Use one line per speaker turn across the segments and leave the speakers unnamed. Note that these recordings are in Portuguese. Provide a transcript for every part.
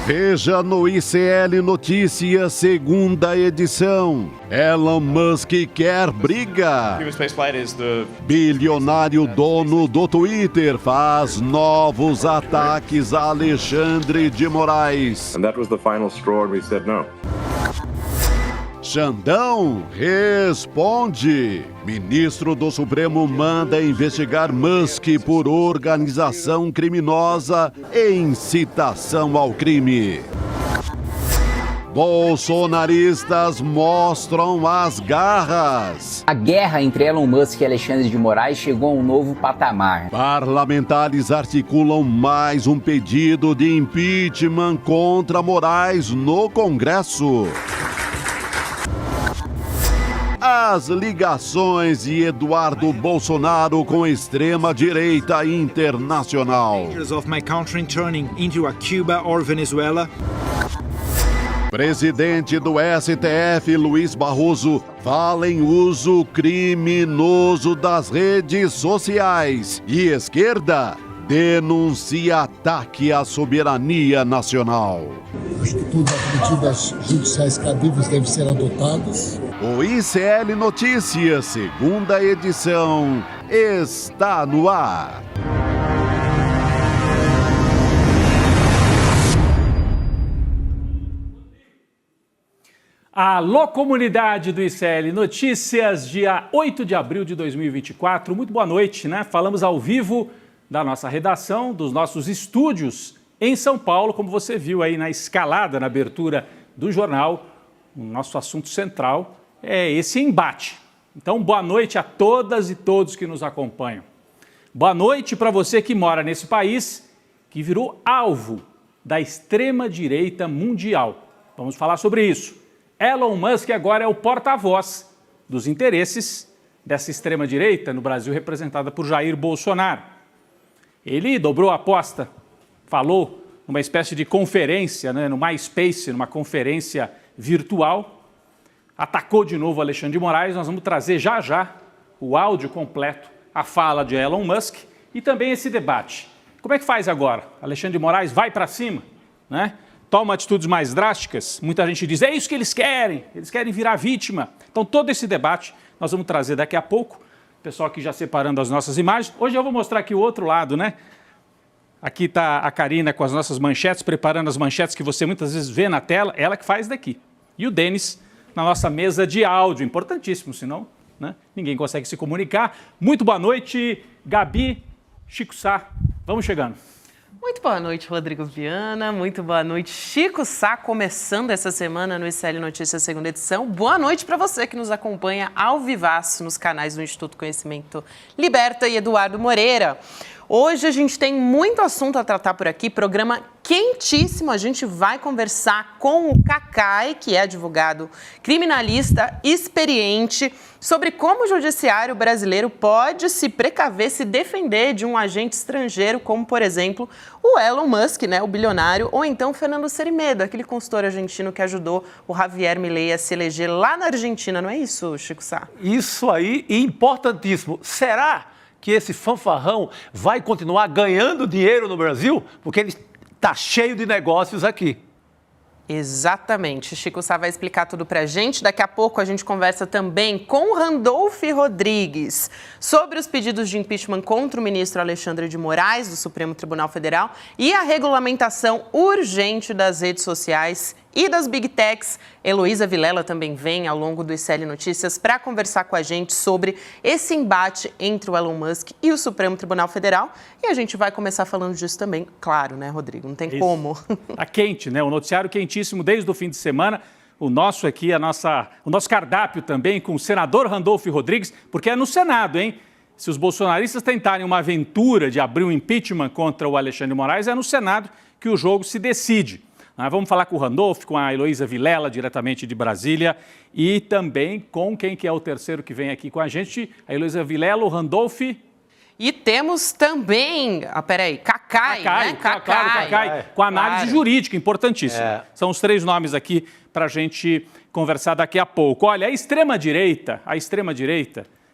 Veja no ICL Notícias, segunda edição. Elon Musk quer briga. Bilionário dono do Twitter faz novos ataques a Alexandre de Moraes.
And that was the final straw and we said no.
Xandão responde. Ministro do Supremo manda investigar Musk por organização criminosa e incitação ao crime. Bolsonaristas mostram as garras.
A guerra entre Elon Musk e Alexandre de Moraes chegou a um novo patamar.
Parlamentares articulam mais um pedido de impeachment contra Moraes no Congresso. As ligações de Eduardo Bolsonaro com extrema-direita internacional. Presidente do STF, Luiz Barroso, fala em uso criminoso das redes sociais. E esquerda denuncia ataque à soberania nacional.
Acho que todas as medidas judiciais cabíveis devem ser adotadas.
O ICL Notícias, segunda edição, está no ar.
Alô, comunidade do ICL Notícias, dia 8 de abril de 2024. Muito boa noite, né? Falamos ao vivo da nossa redação, dos nossos estúdios em São Paulo, como você viu aí na escalada, na abertura do jornal. O nosso assunto central é esse embate. Então, boa noite a todas e todos que nos acompanham. Boa noite para você que mora nesse país que virou alvo da extrema-direita mundial. Vamos falar sobre isso. Elon Musk agora é o porta-voz dos interesses dessa extrema-direita no Brasil, representada por Jair Bolsonaro. Ele dobrou a aposta, falou numa espécie de conferência, né, no MySpace, numa conferência virtual, atacou de novo Alexandre de Moraes. Nós vamos trazer já já o áudio completo, a fala de Elon Musk e também esse debate. Como é que faz agora? Alexandre de Moraes vai para cima, né? Toma atitudes mais drásticas? Muita gente diz, é isso que eles querem virar vítima. Então todo esse debate nós vamos trazer daqui a pouco. Pessoal aqui já separando as nossas imagens. Hoje eu vou mostrar aqui o outro lado, né? Aqui está a Karina com as nossas manchetes, preparando as manchetes que você muitas vezes vê na tela, ela que faz daqui. E o Denis na nossa mesa de áudio, importantíssimo, senão, né, ninguém consegue se comunicar. Muito boa noite, Gabi, Chico Sá, vamos chegando.
Muito boa noite, Rodrigo Viana. Muito boa noite, Chico Sá, começando essa semana no ICL Notícias, segunda edição. Boa noite para você que nos acompanha ao vivaço nos canais do Instituto Conhecimento Liberta e Eduardo Moreira. Hoje a gente tem muito assunto a tratar por aqui, programa quentíssimo. A gente vai conversar com o Cacai, que é advogado criminalista experiente, sobre como o judiciário brasileiro pode se precaver, se defender de um agente estrangeiro, como, por exemplo, o Elon Musk, né, o bilionário, ou então Fernando Serimedo, aquele consultor argentino que ajudou o Javier Milei a se eleger lá na Argentina. Não é isso, Chico Sá?
Isso aí, importantíssimo. Será que esse fanfarrão vai continuar ganhando dinheiro no Brasil? Porque ele está cheio de negócios aqui.
Exatamente. Chico Sá vai explicar tudo pra gente. Daqui a pouco a gente conversa também com Randolph Rodrigues sobre os pedidos de impeachment contra o ministro Alexandre de Moraes, do Supremo Tribunal Federal, e a regulamentação urgente das redes sociais e das Big Techs. Heloísa Vilela também vem ao longo do ICL Notícias para conversar com a gente sobre esse embate entre o Elon Musk e o Supremo Tribunal Federal. E a gente vai começar falando disso também, claro, né, Rodrigo? Não tem como.
Tá quente, né? O noticiário quentíssimo desde o fim de semana. O nosso aqui, o nosso cardápio também com o senador Randolph Rodrigues, porque é no Senado, hein? Se os bolsonaristas tentarem uma aventura de abrir um impeachment contra o Alexandre de Moraes, é no Senado que o jogo se decide. Vamos falar com o Randolph, com a Heloísa Vilela, diretamente de Brasília, e também com quem que é o terceiro que vem aqui com a gente, a Heloísa Vilela, o Randolph.
E temos também, Cacai, né?
Cacai, com análise jurídica, importantíssima. São os três nomes aqui para a gente conversar daqui a pouco. Olha, a extrema-direita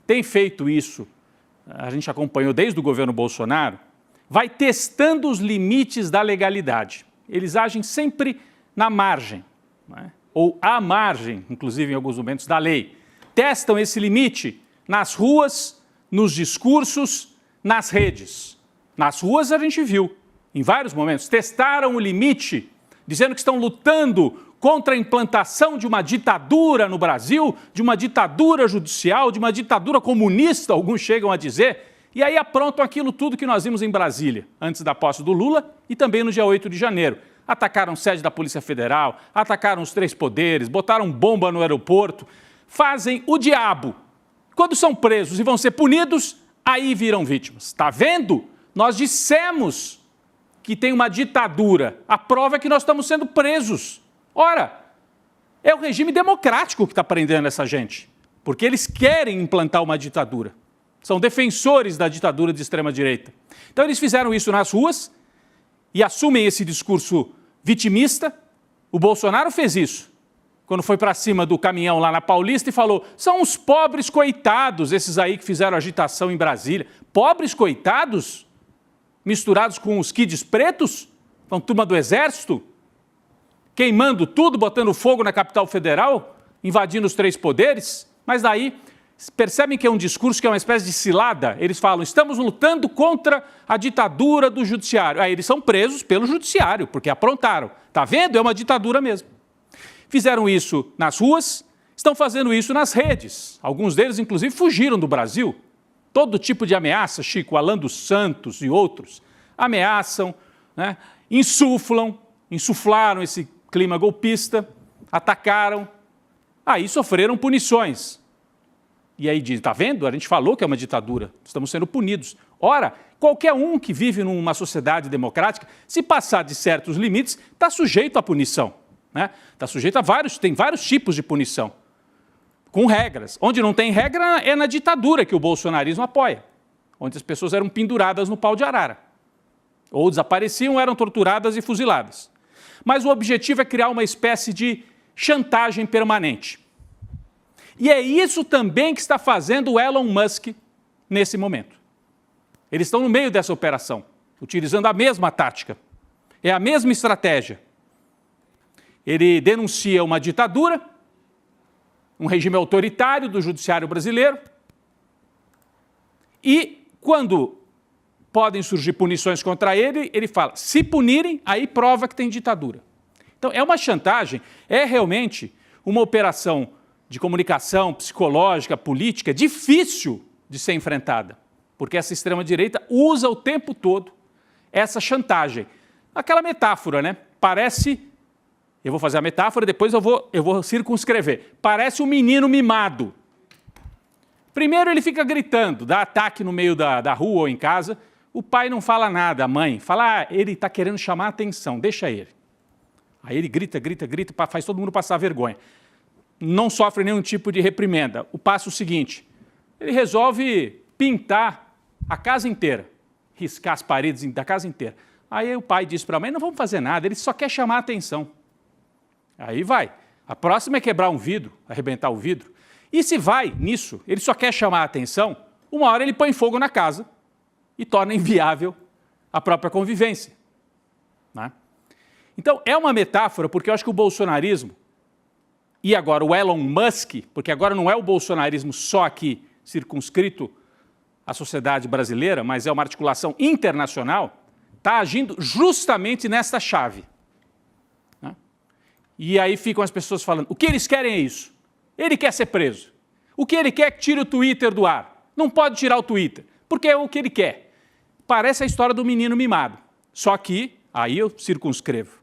tem feito isso, a gente acompanhou desde o governo Bolsonaro, vai testando os limites da legalidade. eles agem sempre na margem, né? Ou à margem, inclusive em alguns momentos, da lei. Testam esse limite nas ruas, nos discursos, nas redes. Nas ruas a gente viu, em vários momentos, testaram o limite, dizendo que estão lutando contra a implantação de uma ditadura no Brasil, de uma ditadura judicial, de uma ditadura comunista, alguns chegam a dizer, e aí aprontam aquilo tudo que nós vimos em Brasília, antes da posse do Lula e também no dia 8 de janeiro. Atacaram sede da Polícia Federal, atacaram os 3 poderes, botaram bomba no aeroporto, fazem o diabo. Quando são presos e vão ser punidos, aí viram vítimas. Está vendo? Nós dissemos que tem uma ditadura. A prova é que nós estamos sendo presos. Ora, é o regime democrático que está prendendo essa gente, porque eles querem implantar uma ditadura. São defensores da ditadura de extrema-direita. Então eles fizeram isso nas ruas e assumem esse discurso vitimista. O Bolsonaro fez isso, quando foi para cima do caminhão lá na Paulista e falou: são os pobres coitados, esses aí que fizeram agitação em Brasília. Pobres coitados? Misturados com os kids pretos? Com a turma do Exército? Queimando tudo, botando fogo na capital federal, invadindo os 3 poderes? Mas daí, percebem que é um discurso que é uma espécie de cilada? Eles falam: estamos lutando contra a ditadura do judiciário. Aí eles são presos pelo judiciário, porque aprontaram. Tá vendo? É uma ditadura mesmo. Fizeram isso nas ruas, estão fazendo isso nas redes. Alguns deles, inclusive, fugiram do Brasil. Todo tipo de ameaça, Chico, Alan dos Santos e outros, ameaçam, né? Insuflaram esse clima golpista, atacaram, aí sofreram punições. E aí diz: está vendo? A gente falou que é uma ditadura, estamos sendo punidos. Ora, qualquer um que vive numa sociedade democrática, se passar de certos limites, está sujeito à punição, né? Está sujeito a tem vários tipos de punição, com regras. Onde não tem regra é na ditadura que o bolsonarismo apoia, onde as pessoas eram penduradas no pau de arara, ou desapareciam, eram torturadas e fuziladas. Mas o objetivo é criar uma espécie de chantagem permanente. E é isso também que está fazendo o Elon Musk nesse momento. Eles estão no meio dessa operação, utilizando a mesma tática. É a mesma estratégia. Ele denuncia uma ditadura, um regime autoritário do judiciário brasileiro, e quando podem surgir punições contra ele, ele fala: se punirem, aí prova que tem ditadura. Então é uma chantagem, é realmente uma operação de comunicação psicológica, política, difícil de ser enfrentada, porque essa extrema-direita usa o tempo todo essa chantagem. Aquela metáfora, né? Parece, eu vou fazer a metáfora, depois eu vou circunscrever, parece um menino mimado. Primeiro ele fica gritando, dá ataque no meio da rua ou em casa, o pai não fala nada, a mãe fala: ele está querendo chamar a atenção, deixa ele. Aí ele grita, faz todo mundo passar vergonha. Não sofre nenhum tipo de reprimenda. O passo seguinte, ele resolve pintar a casa inteira, riscar as paredes da casa inteira. Aí o pai diz para a mãe: não vamos fazer nada, ele só quer chamar a atenção. Aí vai. A próxima é quebrar um vidro, arrebentar o vidro. E se vai nisso, ele só quer chamar a atenção, uma hora ele põe fogo na casa e torna inviável a própria convivência, né? Então, é uma metáfora, porque eu acho que o bolsonarismo, e agora o Elon Musk, porque agora não é o bolsonarismo só aqui circunscrito à sociedade brasileira, mas é uma articulação internacional, está agindo justamente nessa chave, né? E aí ficam as pessoas falando: o que eles querem é isso. Ele quer ser preso. O que ele quer é que tire o Twitter do ar. Não pode tirar o Twitter, porque é o que ele quer. Parece a história do menino mimado. Só que, aí eu circunscrevo,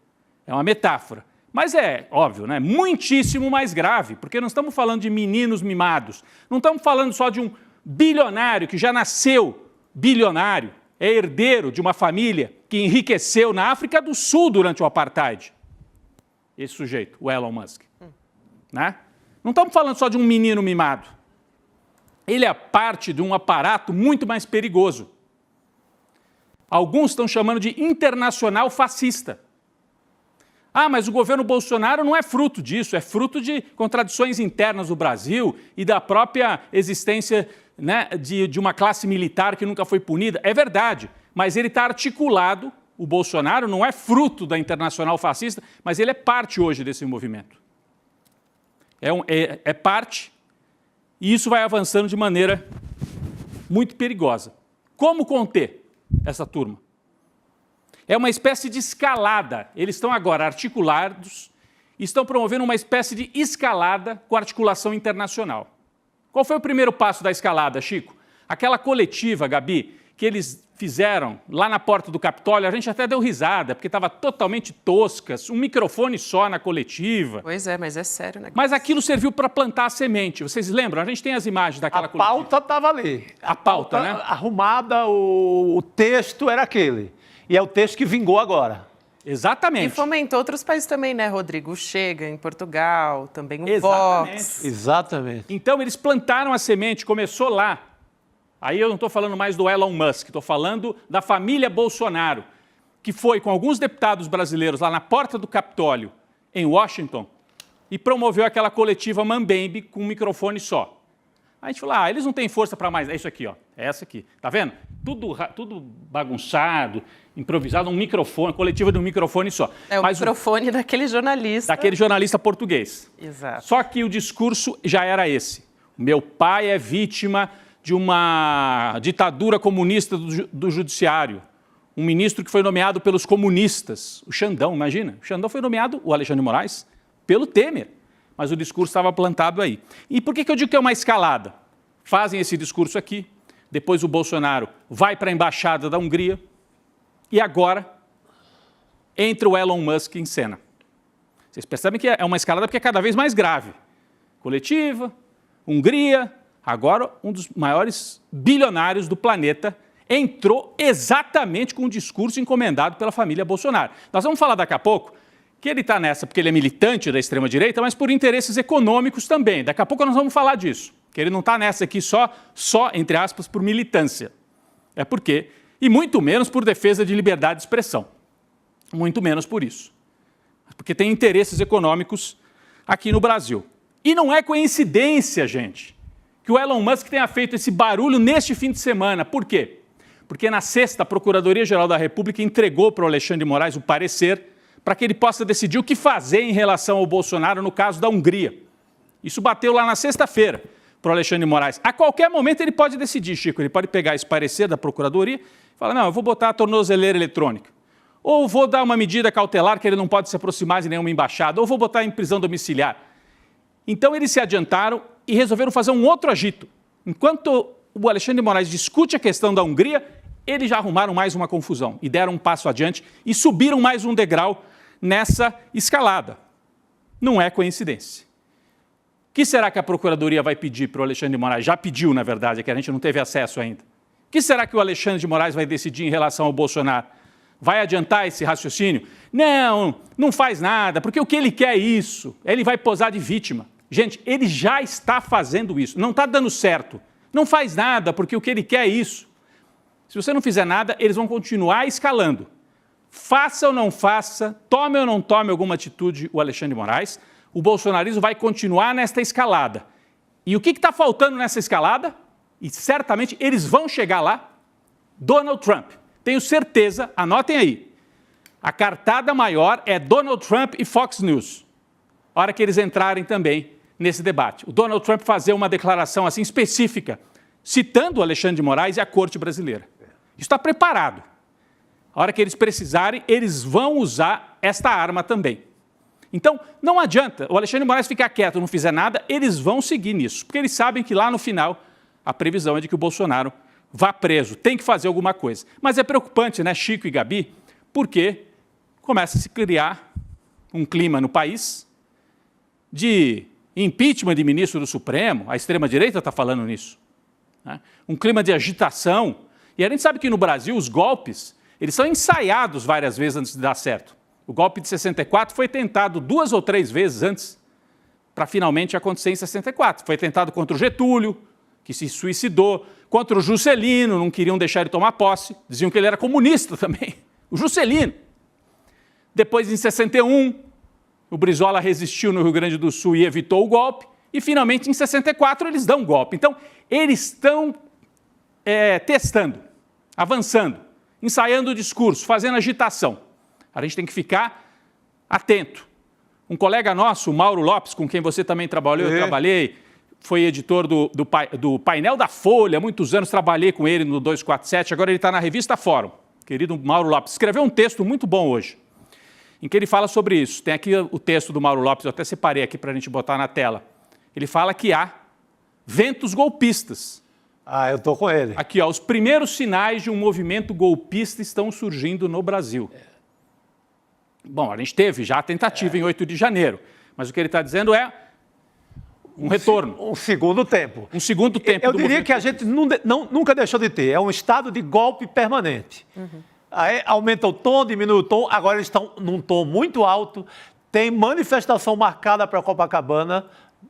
é uma metáfora. Mas é óbvio, né? Muitíssimo mais grave, porque não estamos falando de meninos mimados. Não estamos falando só de um bilionário que já nasceu bilionário, é herdeiro de uma família que enriqueceu na África do Sul durante o apartheid. Esse sujeito, o Elon Musk, né? Não estamos falando só de um menino mimado. Ele é parte de um aparato muito mais perigoso. Alguns estão chamando de internacional fascista. Ah, mas o governo Bolsonaro não é fruto disso, é fruto de contradições internas do Brasil e da própria existência, né, de uma classe militar que nunca foi punida. É verdade, mas ele está articulado o Bolsonaro não é fruto da Internacional Fascista, mas ele é parte hoje desse movimento. É parte, e isso vai avançando de maneira muito perigosa. Como conter essa turma? É uma espécie de escalada. Eles estão agora articulados, estão promovendo uma espécie de escalada com articulação internacional. Qual foi o primeiro passo da escalada, Chico? Aquela coletiva, Gabi, que eles fizeram lá na porta do Capitólio, a gente até deu risada, porque estava totalmente tosca, um microfone só na coletiva.
Pois é, mas é sério, né?
Mas aquilo serviu para plantar a semente. Vocês lembram? A gente tem as imagens daquela coletiva.
A pauta estava ali.
A pauta, né?
Arrumada, o texto era aquele. E é o texto que vingou agora.
Exatamente.
E fomentou outros países também, né, Rodrigo? O Chega, em Portugal, também o
Exatamente.
Vox.
Exatamente.
Então, eles plantaram a semente, começou lá. Aí eu não estou falando mais do Elon Musk, estou falando da família Bolsonaro, que foi com alguns deputados brasileiros lá na porta do Capitólio, em Washington, e promoveu aquela coletiva Mambembe com um microfone só. Aí a gente falou, eles não têm força para mais. É isso aqui, ó. É essa aqui. Tá vendo? Tudo bagunçado, improvisado, um microfone, coletiva de um microfone só.
É o microfone daquele jornalista.
Daquele jornalista português.
Exato.
Só que o discurso já era esse. Meu pai é vítima de uma ditadura comunista do judiciário. Um ministro que foi nomeado pelos comunistas. O Xandão, imagina. O Xandão foi nomeado, o Alexandre de Moraes, pelo Temer. Mas o discurso estava plantado aí. E por que eu digo que é uma escalada? Fazem esse discurso aqui, depois o Bolsonaro vai para a embaixada da Hungria e agora entra o Elon Musk em cena. Vocês percebem que é uma escalada porque é cada vez mais grave. Coletiva, Hungria, agora um dos maiores bilionários do planeta entrou exatamente com o discurso encomendado pela família Bolsonaro. Nós vamos falar daqui a pouco que ele está nessa porque ele é militante da extrema-direita, mas por interesses econômicos também. Daqui a pouco nós vamos falar disso, que ele não está nessa aqui só, entre aspas, por militância. É porque, e muito menos por defesa de liberdade de expressão. Muito menos por isso. Porque tem interesses econômicos aqui no Brasil. E não é coincidência, gente, que o Elon Musk tenha feito esse barulho neste fim de semana. Por quê? Porque na sexta, a Procuradoria-Geral da República entregou para o Alexandre de Moraes o parecer para que ele possa decidir o que fazer em relação ao Bolsonaro no caso da Hungria. Isso bateu lá na sexta-feira para o Alexandre de Moraes. A qualquer momento ele pode decidir, Chico, ele pode pegar esse parecer da Procuradoria e falar, não, eu vou botar a tornozeleira eletrônica. Ou vou dar uma medida cautelar que ele não pode se aproximar de nenhuma embaixada, ou vou botar em prisão domiciliar. Então eles se adiantaram e resolveram fazer um outro agito. Enquanto o Alexandre de Moraes discute a questão da Hungria, eles já arrumaram mais uma confusão e deram um passo adiante e subiram mais um degrau nessa escalada. Não é coincidência. O que será que a Procuradoria vai pedir para o Alexandre de Moraes? Já pediu, na verdade, é que a gente não teve acesso ainda. O que será que o Alexandre de Moraes vai decidir em relação ao Bolsonaro? Vai adiantar esse raciocínio? Não, não faz nada, porque o que ele quer é isso. Ele vai posar de vítima. Gente, ele já está fazendo isso. Não está dando certo. Não faz nada, porque o que ele quer é isso. Se você não fizer nada, eles vão continuar escalando. Faça ou não faça, tome ou não tome alguma atitude o Alexandre de Moraes, o bolsonarismo vai continuar nesta escalada. E o que está faltando nessa escalada? E certamente eles vão chegar lá, Donald Trump. Tenho certeza, anotem aí, a cartada maior é Donald Trump e Fox News. A hora que eles entrarem também nesse debate. O Donald Trump fazer uma declaração assim específica, citando o Alexandre de Moraes e a Corte Brasileira. Isso está preparado. A hora que eles precisarem, eles vão usar esta arma também. Então, não adianta o Alexandre de Moraes ficar quieto, não fizer nada, eles vão seguir nisso, porque eles sabem que lá no final a previsão é de que o Bolsonaro vá preso, tem que fazer alguma coisa. Mas é preocupante, né, Chico e Gabi, porque começa a se criar um clima no país de impeachment de ministro do Supremo, a extrema-direita está falando nisso, né? Um clima de agitação. E a gente sabe que no Brasil os golpes, eles são ensaiados várias vezes antes de dar certo. O golpe de 64 foi tentado 2 ou 3 vezes antes para finalmente acontecer em 64. Foi tentado contra o Getúlio, que se suicidou, contra o Juscelino, não queriam deixar ele tomar posse, diziam que ele era comunista também, o Juscelino. Depois, em 61, o Brizola resistiu no Rio Grande do Sul e evitou o golpe, e finalmente, em 64, eles dão um golpe. Então, eles estão testando, avançando. ensaiando o discurso, fazendo agitação. A gente tem que ficar atento. Um colega nosso, o Mauro Lopes, com quem você também trabalhou, eu trabalhei, foi editor do Painel da Folha, há muitos anos, trabalhei com ele no 247, agora ele está na revista Fórum. Querido Mauro Lopes, escreveu um texto muito bom hoje, em que ele fala sobre isso. Tem aqui o texto do Mauro Lopes, eu até separei aqui para a gente botar na tela. Ele fala que há ventos golpistas.
Eu estou com ele.
Aqui, ó, os primeiros sinais de um movimento golpista estão surgindo no Brasil. Bom, a gente teve já a tentativa em 8 de janeiro, mas o que ele está dizendo é um retorno.
Um segundo tempo.
Um segundo tempo.
Eu diria que a gente nunca deixou de ter. É um estado de golpe permanente. Aí aumenta o tom, diminui o tom, agora eles estão num tom muito alto. Tem manifestação marcada para Copacabana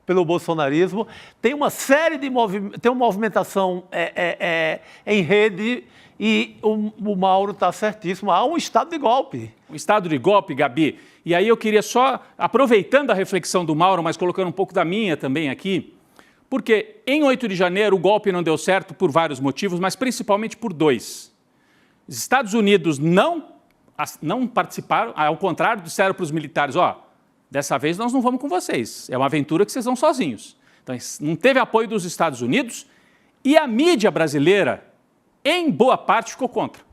pelo bolsonarismo. Tem uma série de tem uma movimentação em rede e o Mauro está certíssimo. Há um estado de golpe.
Um estado de golpe, Gabi. E aí eu queria só, aproveitando a reflexão do Mauro, mas colocando um pouco da minha também aqui, porque em 8 de janeiro o golpe não deu certo por vários motivos, mas principalmente por 2. Os Estados Unidos não participaram, ao contrário, disseram para os militares, dessa vez nós não vamos com vocês, é uma aventura que vocês vão sozinhos. Então não teve apoio dos Estados Unidos e a mídia brasileira, em boa parte, ficou contra.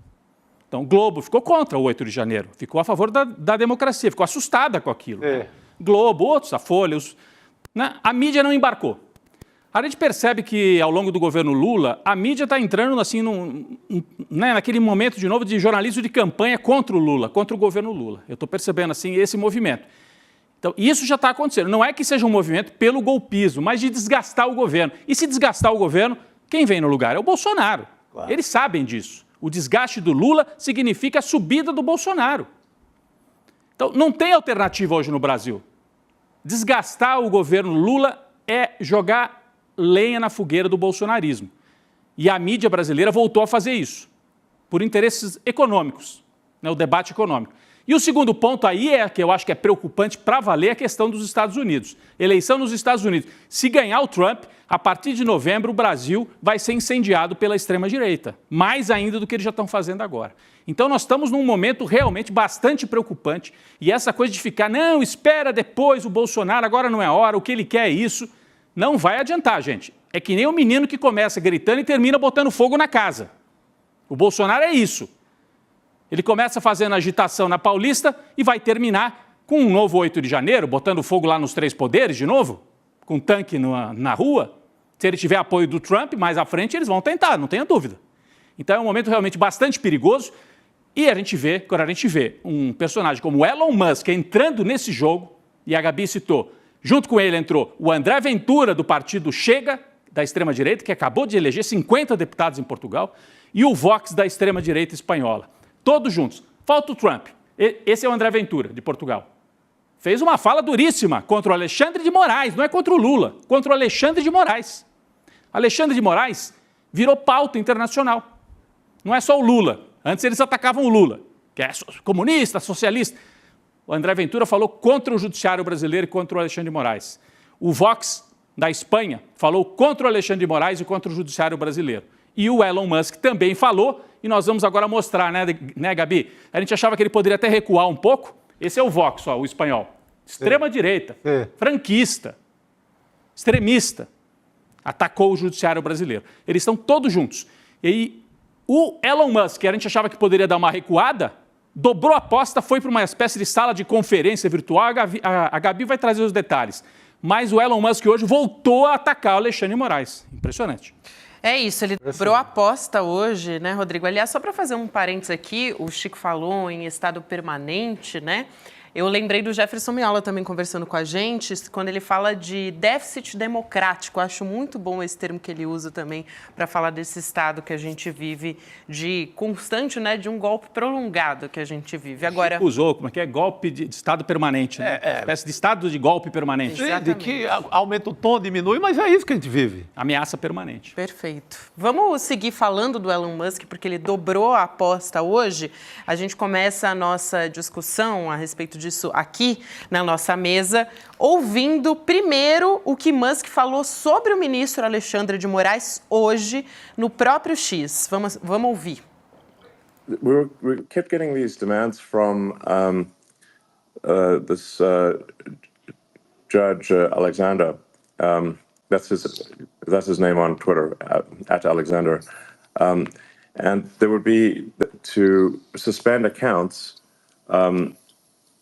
Então, o Globo ficou contra o 8 de janeiro, ficou a favor da democracia, ficou assustada com aquilo. Globo, outros, a Folha, a mídia não embarcou. A gente percebe que, ao longo do governo Lula, a mídia está entrando assim, naquele momento, de novo, de jornalismo de campanha contra o Lula, contra o governo Lula. Eu estou percebendo assim, esse movimento. Então, isso já está acontecendo. Não é que seja um movimento pelo golpismo, mas de desgastar o governo. E se desgastar o governo, quem vem no lugar? É o Bolsonaro. Claro. Eles sabem disso. O desgaste do Lula significa a subida do Bolsonaro. Então, não tem alternativa hoje no Brasil. Desgastar o governo Lula é jogar lenha na fogueira do bolsonarismo. E a mídia brasileira voltou a fazer isso, por interesses econômicos, o debate econômico. E o segundo ponto aí que eu acho que é preocupante para valer, a questão dos Estados Unidos. Eleição nos Estados Unidos. Se ganhar o Trump, a partir de novembro o Brasil vai ser incendiado pela extrema-direita, mais ainda do que eles já estão fazendo agora. Então nós estamos num momento realmente bastante preocupante e essa coisa de ficar, não, espera depois o Bolsonaro, agora não é a hora, o que ele quer é isso, não vai adiantar, gente. É que nem o menino que começa gritando e termina botando fogo na casa. O Bolsonaro é isso. Ele começa fazendo agitação na Paulista e vai terminar com um novo 8 de janeiro, botando fogo lá nos 3 poderes de novo, com tanque na rua. Se ele tiver apoio do Trump, mais à frente eles vão tentar, não tenha dúvida. Então é um momento realmente bastante perigoso e quando a gente vê um personagem como Elon Musk entrando nesse jogo, e a Gabi citou, junto com ele entrou o André Ventura, do partido Chega, da extrema-direita, que acabou de eleger 50 deputados em Portugal, e o Vox, da extrema-direita espanhola. Todos juntos. Falta o Trump. Esse é o André Ventura, de Portugal. Fez uma fala duríssima contra o Alexandre de Moraes, não é contra o Lula, contra o Alexandre de Moraes. Alexandre de Moraes virou pauta internacional. Não é só o Lula. Antes eles atacavam o Lula, que é comunista, socialista. O André Ventura falou contra o judiciário brasileiro e contra o Alexandre de Moraes. O Vox, da Espanha, falou contra o Alexandre de Moraes e contra o judiciário brasileiro. E o Elon Musk também falou, e nós vamos agora mostrar, né, Gabi? A gente achava que ele poderia até recuar um pouco. Esse é o Vox, o espanhol. Extrema-direita, franquista, extremista. Atacou o judiciário brasileiro. Eles estão todos juntos. E aí, o Elon Musk, que a gente achava que poderia dar uma recuada, dobrou a aposta, foi para uma espécie de sala de conferência virtual. A Gabi vai trazer os detalhes. Mas o Elon Musk hoje voltou a atacar o Alexandre de Moraes. Impressionante.
É isso, ele dobrou a aposta hoje, né, Rodrigo? Aliás, só para fazer um parênteses aqui, o Chico falou em estado permanente, né? Eu lembrei do Jefferson Miola também conversando com a gente, quando ele fala de déficit democrático. Eu acho muito bom esse termo que ele usa também para falar desse estado que a gente vive de constante, né, de um golpe prolongado que a gente vive. Agora
usou, como é que é? Golpe de estado permanente, né? Uma espécie de estado de golpe permanente.
De que aumenta o tom, diminui, mas é isso que a gente vive.
Ameaça permanente.
Perfeito. Vamos seguir falando do Elon Musk, porque ele dobrou a aposta hoje. A gente começa a nossa discussão a respeito disso aqui na nossa mesa, ouvindo primeiro o que Musk falou sobre o ministro Alexandre de Moraes hoje no próprio X. Vamos ouvir.
we kept getting these demands from this Judge Alexander. That's his name on Twitter, at Alexander. And there would be to suspend accounts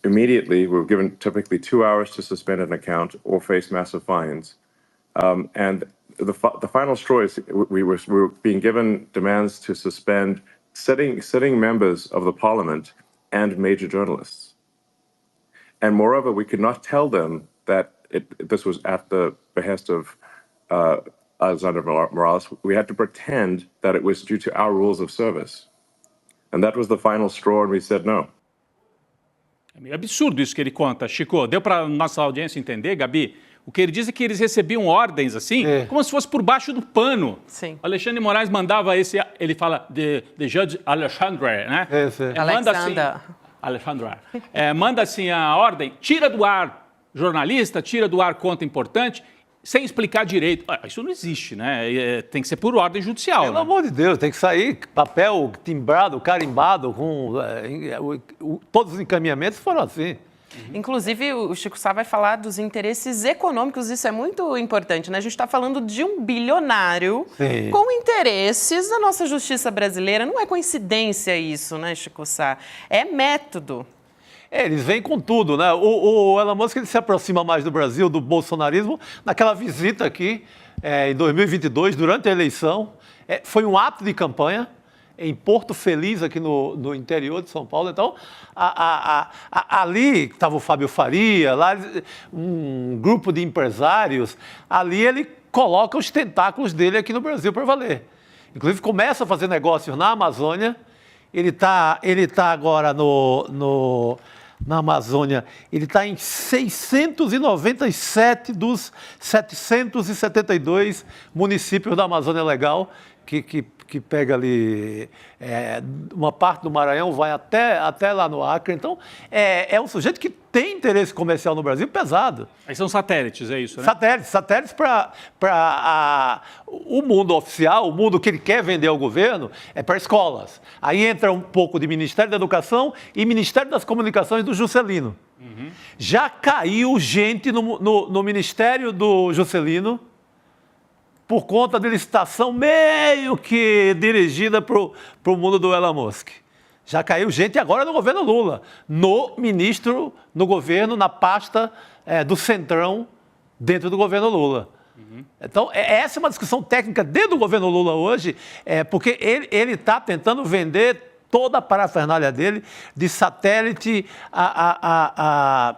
immediately. We were given typically 2 hours to suspend an account or face massive fines. And the final straw is we were being given demands to suspend sitting members of the parliament and major journalists. And moreover, we could not tell them that this was at the behest of Alexander Morales. We had to pretend that it was due to our rules of service. And that was the final straw, and we said no.
É meio absurdo isso que ele conta, Chico. Deu para nossa audiência entender, Gabi? O que ele diz é que eles recebiam ordens assim, como se fosse por baixo do pano.
Sim.
O Alexandre de Moraes mandava esse, ele fala de Judge Alexandre, né? Manda assim, Alexandre. Manda assim a ordem, tira do ar jornalista, tira do ar conta importante, sem explicar direito. Isso não existe, né? Tem que ser por ordem judicial.
Pelo amor de Deus, tem que sair papel timbrado, carimbado, com todos os encaminhamentos foram assim.
Inclusive, o Chico Sá vai falar dos interesses econômicos, isso é muito importante, né? A gente está falando de um bilionário com interesses na nossa justiça brasileira. Não é coincidência isso, né, Chico Sá? É método.
Eles vêm com tudo, né? O Elon Musk ele se aproxima mais do Brasil, do bolsonarismo, naquela visita aqui em 2022, durante a eleição. Foi um ato de campanha em Porto Feliz, aqui no interior de São Paulo. Então, ali estava o Fábio Faria, lá um grupo de empresários. Ali ele coloca os tentáculos dele aqui no Brasil para valer. Inclusive, começa a fazer negócios na Amazônia. Ele tá agora na Amazônia, ele está em 697 dos 772 municípios da Amazônia Legal, que pega ali uma parte do Maranhão, vai até lá no Acre. Então, é um sujeito que tem interesse comercial no Brasil pesado.
Aí são satélites, é isso, né?
Satélites para o mundo oficial, o mundo que ele quer vender ao governo, é para escolas. Aí entra um pouco de Ministério da Educação e Ministério das Comunicações do Juscelino. Já caiu gente no Ministério do Juscelino por conta de licitação meio que dirigida para o mundo do Elon Musk. Já caiu gente agora no governo Lula, no governo, na pasta do Centrão, dentro do governo Lula. Então, essa é uma discussão técnica dentro do governo Lula hoje, porque ele está tentando vender toda a parafernália dele, de satélite a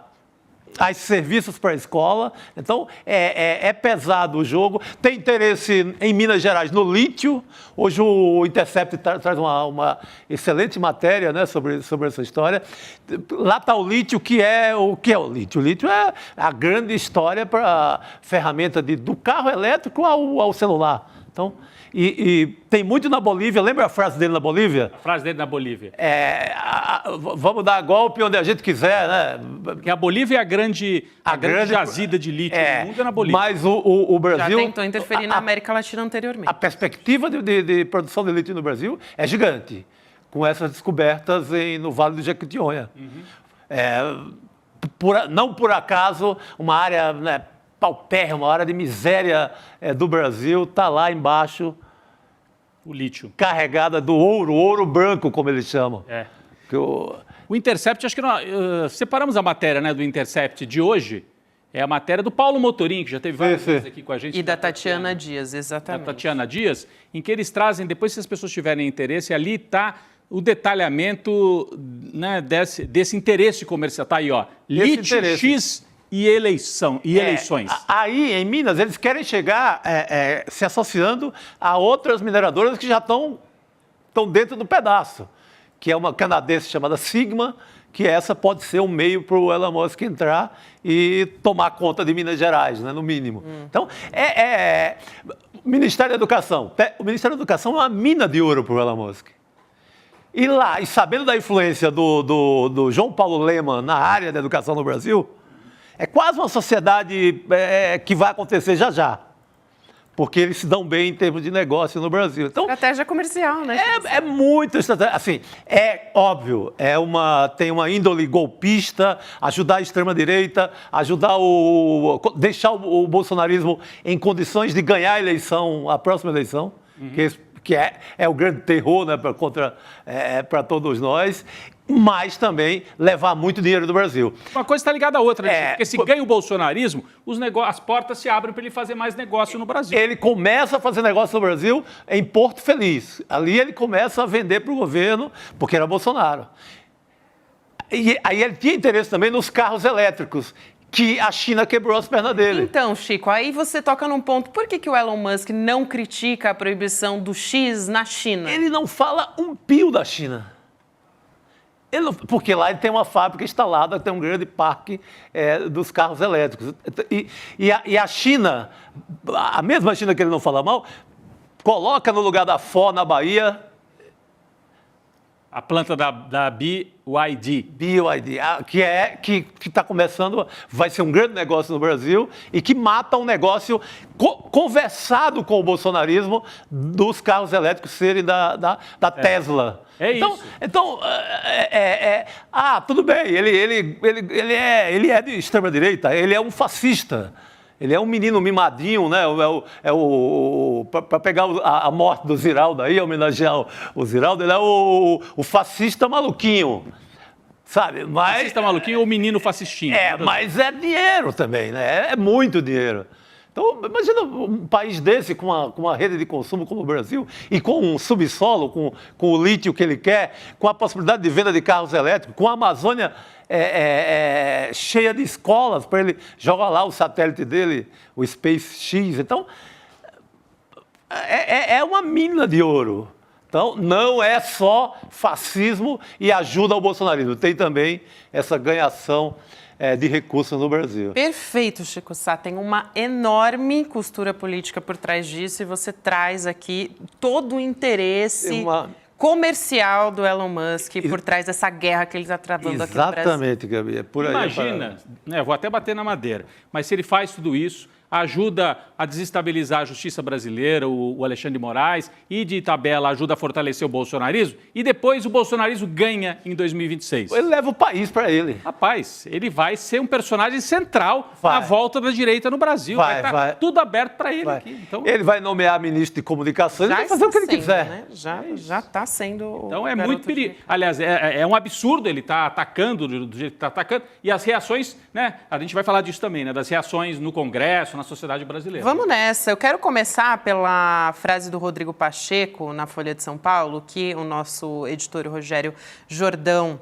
serviços para a escola. Então, é pesado o jogo. Tem interesse em Minas Gerais no lítio. Hoje o Intercept traz uma excelente matéria, né, sobre essa história. Lá está o lítio, que é o lítio. O lítio é a grande história para a ferramenta do carro elétrico ao celular. Então, e tem muito na Bolívia. Lembra a frase dele na Bolívia?
A frase dele na Bolívia.
Vamos dar golpe onde a gente quiser, né?
Porque a Bolívia é a grande jazida de lítio do mundo, é na Bolívia.
Mas o Brasil...
Já tentou interferir na América Latina anteriormente.
A perspectiva de produção de lítio no Brasil é gigante, com essas descobertas no Vale do Jequitinhonha. Não por acaso, uma área... né, paupérrima, uma área de miséria do Brasil, está lá embaixo,
o lítio.
Carregada do ouro branco, como eles chamam.
O Intercept, acho que nós separamos a matéria, né, do Intercept de hoje, é a matéria do Paulo Motorim, que já teve várias vezes aqui com a gente.
E da Tatiana Dias, exatamente.
Da Tatiana Dias, em que eles trazem, depois se as pessoas tiverem interesse, ali está o detalhamento, né, desse interesse comercial. Está aí, ó, lítio X e eleições.
Aí, em Minas, eles querem chegar se associando a outras mineradoras que já estão dentro do pedaço, que é uma canadense chamada Sigma, que essa pode ser um meio para o Elon Musk entrar e tomar conta de Minas Gerais, né, no mínimo. Então, o Ministério da Educação. O Ministério da Educação é uma mina de ouro para o Elon Musk. E lá, e sabendo da influência do João Paulo Lemann na área da educação no Brasil, é quase uma sociedade que vai acontecer já. porque eles se dão bem em termos de negócio no Brasil. Então,
Estratégia comercial, né?
é muito estratégia. Assim, é óbvio, tem uma índole golpista, ajudar a extrema-direita, deixar o bolsonarismo em condições de ganhar a eleição, a próxima eleição, que é o grande terror, né, para todos nós, mas também levar muito dinheiro do Brasil.
Uma coisa está ligada à outra, né? Porque se ganha o bolsonarismo, as portas se abrem para ele fazer mais negócio no Brasil.
Ele começa a fazer negócio no Brasil em Porto Feliz. Ali ele começa a vender para o governo, porque era Bolsonaro. E aí ele tinha interesse também nos carros elétricos, que a China quebrou as pernas dele.
Então, Chico, aí você toca num ponto. Por que o Elon Musk não critica a proibição do X na China?
Ele não fala um pio da China. Porque lá ele tem uma fábrica instalada, tem um grande parque dos carros elétricos. E a China, a mesma China que ele não fala mal, coloca no lugar da Ford na Bahia...
A planta da BYD.
BYD, que está começando, vai ser um grande negócio no Brasil e que mata um negócio conversado com o bolsonarismo dos carros elétricos serem da Tesla.
Isso.
Então, tudo bem, ele é de extrema-direita, ele é um fascista. Ele é um menino mimadinho, né? Para pegar a morte do Ziraldo aí, homenagear o Ziraldo, ele é o fascista maluquinho, sabe?
Fascista maluquinho ou menino fascistinho?
Mas é dinheiro também, né? É muito dinheiro. Então, imagina um país desse com uma rede de consumo como o Brasil e com um subsolo, com o lítio que ele quer, com a possibilidade de venda de carros elétricos, com a Amazônia cheia de escolas para ele jogar lá o satélite dele, o SpaceX. Então, é uma mina de ouro. Então, não é só fascismo e ajuda ao bolsonarismo, tem também essa ganhação de recursos no Brasil.
Perfeito, Chico Sá. Tem uma enorme costura política por trás disso e você traz aqui todo o interesse comercial do Elon Musk por trás dessa guerra que ele está travando aqui no Brasil.
Exatamente, Gabi. É por aí.
Imagina, vou até bater na madeira, mas se ele faz tudo isso, ajuda a desestabilizar a justiça brasileira, o Alexandre de Moraes, e de tabela ajuda a fortalecer o bolsonarismo, e depois o bolsonarismo ganha em 2026.
Ele leva o país para ele.
Rapaz, ele vai ser um personagem central na volta da direita no Brasil. Vai estar tudo aberto para ele aqui. Então,
ele vai nomear ministro de comunicação, ele vai fazer o que ele quiser.
Né? Já está sendo.
Então é muito perigo. Aliás, é um absurdo ele estar atacando do jeito que está atacando, e as reações, né? A gente vai falar disso também, né? Das reações no Congresso, na sociedade brasileira.
Vamos nessa. Eu quero começar pela frase do Rodrigo Pacheco, na Folha de São Paulo, que o nosso editor Rogério Jordão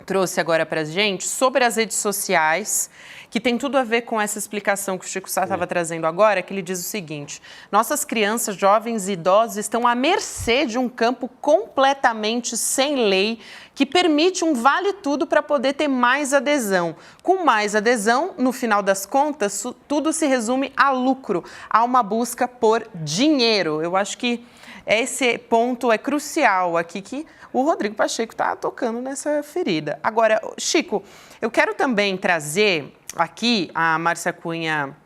trouxe agora para a gente, sobre as redes sociais, que tem tudo a ver com essa explicação que o Chico Sá estava trazendo agora, que ele diz o seguinte: nossas crianças, jovens e idosos estão à mercê de um campo completamente sem lei, que permite um vale-tudo para poder ter mais adesão. Com mais adesão, no final das contas, tudo se resume a lucro, a uma busca por dinheiro. Eu acho que esse ponto é crucial aqui, que o Rodrigo Pacheco está tocando nessa ferida. Agora, Chico, eu quero também trazer aqui, a Márcia Cunha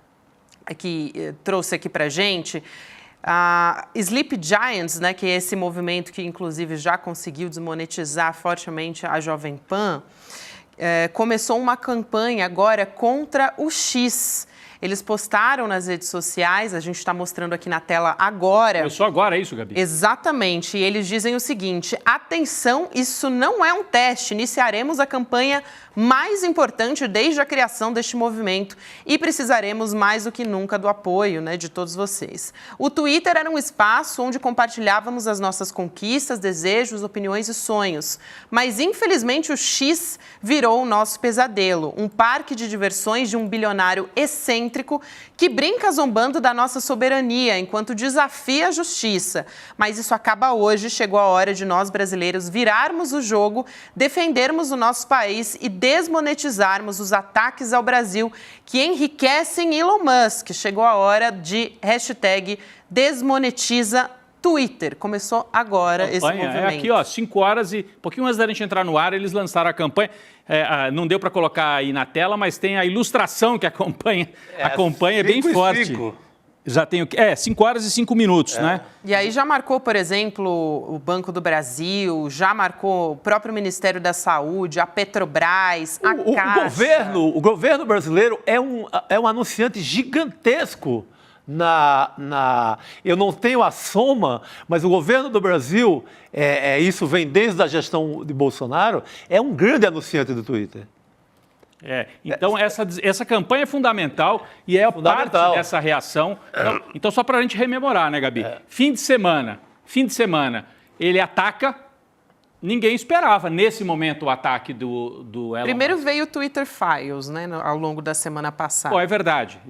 que trouxe aqui para a gente, a Sleep Giants, né, que é esse movimento que, inclusive, já conseguiu desmonetizar fortemente a Jovem Pan, começou uma campanha agora contra o X. Eles postaram nas redes sociais, a gente está mostrando aqui na tela agora.
Começou agora, é isso, Gabi?
Exatamente. E eles dizem o seguinte: atenção, isso não é um teste. Iniciaremos a campanha mais importante desde a criação deste movimento e precisaremos mais do que nunca do apoio, né, de todos vocês. O Twitter era um espaço onde compartilhávamos as nossas conquistas, desejos, opiniões e sonhos. Mas, infelizmente, o X virou o nosso pesadelo. Um parque de diversões de um bilionário excêntrico que brinca zombando da nossa soberania enquanto desafia a justiça. Mas isso acaba hoje. Chegou a hora de nós, brasileiros, virarmos o jogo, defendermos o nosso país e desmonetizarmos os ataques ao Brasil que enriquecem Elon Musk. Chegou a hora de #desmonetiza Twitter. Começou agora esse movimento.
É aqui, ó, 5 horas e pouquinho antes da gente entrar no ar, eles lançaram a campanha. Não deu para colocar aí na tela, mas tem a ilustração que acompanha é bem forte. Já tenho... 5 horas e 5 minutos, né?
E aí já marcou, por exemplo, o Banco do Brasil, já marcou o próprio Ministério da Saúde, a Petrobras, a Caixa.
O governo brasileiro é um anunciante gigantesco eu não tenho a soma, mas o governo do Brasil, isso vem desde a gestão de Bolsonaro, é um grande anunciante do Twitter.
Então, essa campanha é fundamental e é parte dessa reação. Então, só para a gente rememorar, né, Gabi? Fim de semana, ele ataca. Ninguém esperava, nesse momento, o ataque do Elon
Primeiro
Musk.
veio o Twitter Files, né, ao longo da semana passada.
É verdade.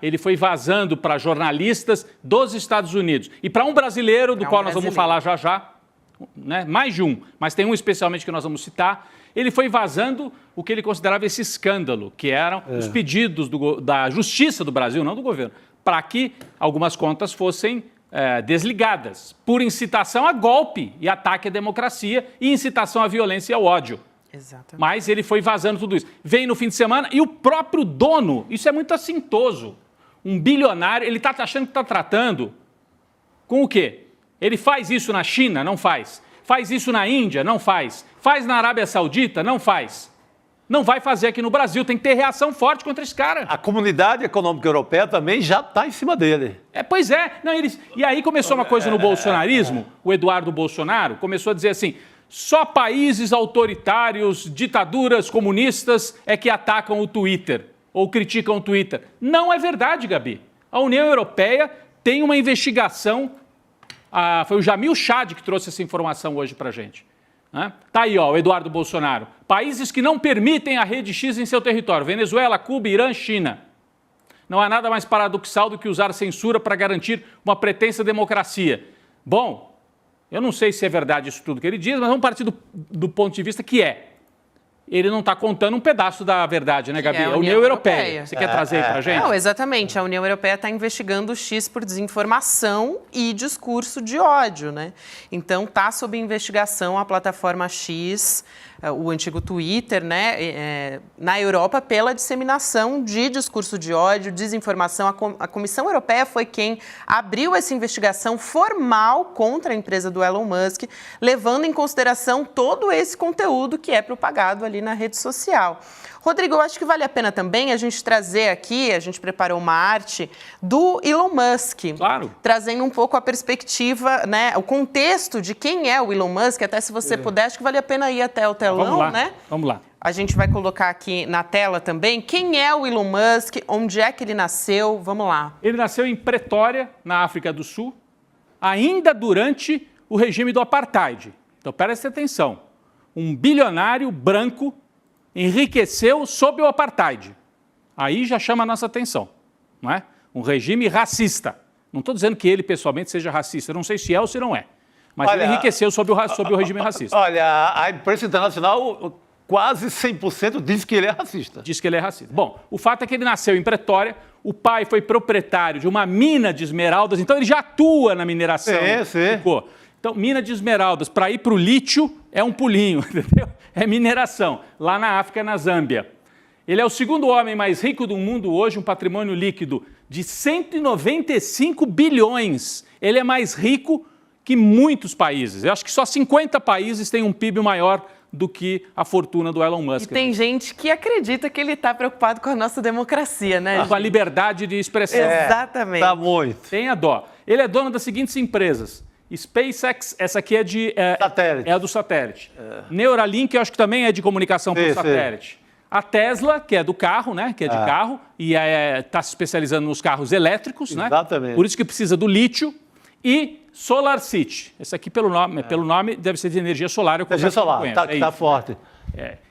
Ele foi vazando para jornalistas dos Estados Unidos. E para um brasileiro, do qual nós vamos falar já, né? Mais de um, mas tem um especialmente que nós vamos citar. Ele foi vazando o que ele considerava esse escândalo, que eram os pedidos da Justiça do Brasil, não do governo, para que algumas contas fossem desligadas por incitação a golpe e ataque à democracia e incitação à violência e ao ódio.
Exatamente.
Mas ele foi vazando tudo isso. Vem no fim de semana e o próprio dono, isso é muito assintoso, um bilionário, ele está achando que está tratando com o quê? Ele faz isso na China? Não faz. Faz isso na Índia? Não faz. Faz na Arábia Saudita? Não faz. Não vai fazer aqui no Brasil. Tem que ter reação forte contra esse cara.
A Comunidade Econômica Europeia também já está em cima dele.
Pois é. Não, e aí começou uma coisa no bolsonarismo, o Eduardo Bolsonaro começou a dizer assim, só países autoritários, ditaduras comunistas é que atacam o Twitter ou criticam o Twitter. Não é verdade, Gabi. A União Europeia tem uma investigação, foi o Jamil Chad que trouxe essa informação hoje para a gente. Tá aí, o Eduardo Bolsonaro. Países que não permitem a rede X em seu território. Venezuela, Cuba, Irã, China. Não há nada mais paradoxal do que usar censura para garantir uma pretensa democracia. Bom, eu não sei se é verdade isso tudo que ele diz, mas vamos partir do ponto de vista que ele não está contando um pedaço da verdade, né, Gabi?
É
a União Europeia. Você quer trazer aí para a gente?
Não, exatamente. A União Europeia está investigando o X por desinformação e discurso de ódio, né? Então, está sob investigação a plataforma X, o antigo Twitter, né, na Europa, pela disseminação de discurso de ódio, desinformação. A Comissão Europeia foi quem abriu essa investigação formal contra a empresa do Elon Musk, levando em consideração todo esse conteúdo que é propagado ali na rede social. Rodrigo, eu acho que vale a pena também a gente trazer aqui, a gente preparou uma arte do Elon Musk.
Claro.
Trazendo um pouco a perspectiva, né, o contexto de quem é o Elon Musk, até se você puder, acho que vale a pena ir até o telão,
Vamos lá,
né?
Vamos lá.
A gente vai colocar aqui na tela também quem é o Elon Musk, onde é que ele nasceu, vamos lá.
Ele nasceu em Pretória, na África do Sul, ainda durante o regime do Apartheid. Então, presta atenção. Um bilionário branco enriqueceu sob o Apartheid. Aí já chama a nossa atenção, não é? Um regime racista. Não estou dizendo que ele, pessoalmente, seja racista. Eu não sei se é ou se não é. Mas ele enriqueceu sob o regime racista.
Olha, a imprensa internacional quase 100% diz que ele é racista.
Diz que ele é racista. Bom, o fato é que ele nasceu em Pretória, o pai foi proprietário de uma mina de esmeraldas, então ele já atua na mineração.
Sim.
Então, mina de esmeraldas, para ir para o lítio, é um pulinho, entendeu? É mineração, lá na África, na Zâmbia. Ele é o segundo homem mais rico do mundo hoje, um patrimônio líquido de 195 bilhões. Ele é mais rico que muitos países. Eu acho que só 50 países têm um PIB maior do que a fortuna do Elon Musk.
E tem gente que acredita que ele está preocupado com a nossa democracia, né?
Com a liberdade de expressão.
Exatamente.
Tá muito.
Tenha dó. Ele é dono das seguintes empresas. SpaceX, essa aqui é
satélite.
É a do satélite. Neuralink, eu acho que também é de comunicação por satélite. A Tesla, que é do carro, né? Que é de carro e está se especializando nos carros elétricos, né?
Exatamente.
Por isso que precisa do lítio. E SolarCity. Esse aqui, pelo nome, deve ser de energia solar.
Energia solar, tá forte.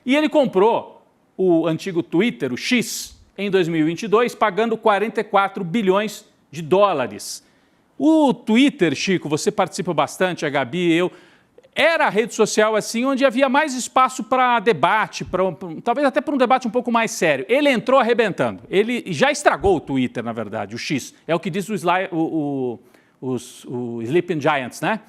E ele comprou o antigo Twitter, o X, em 2022, pagando 44 bilhões de dólares. O Twitter, Chico, você participa bastante, a Gabi, eu, era a rede social assim onde havia mais espaço para debate, talvez até para um debate um pouco mais sério. Ele entrou arrebentando. Ele já estragou o Twitter, na verdade, o X. É o que diz o Sleeping Giants, né?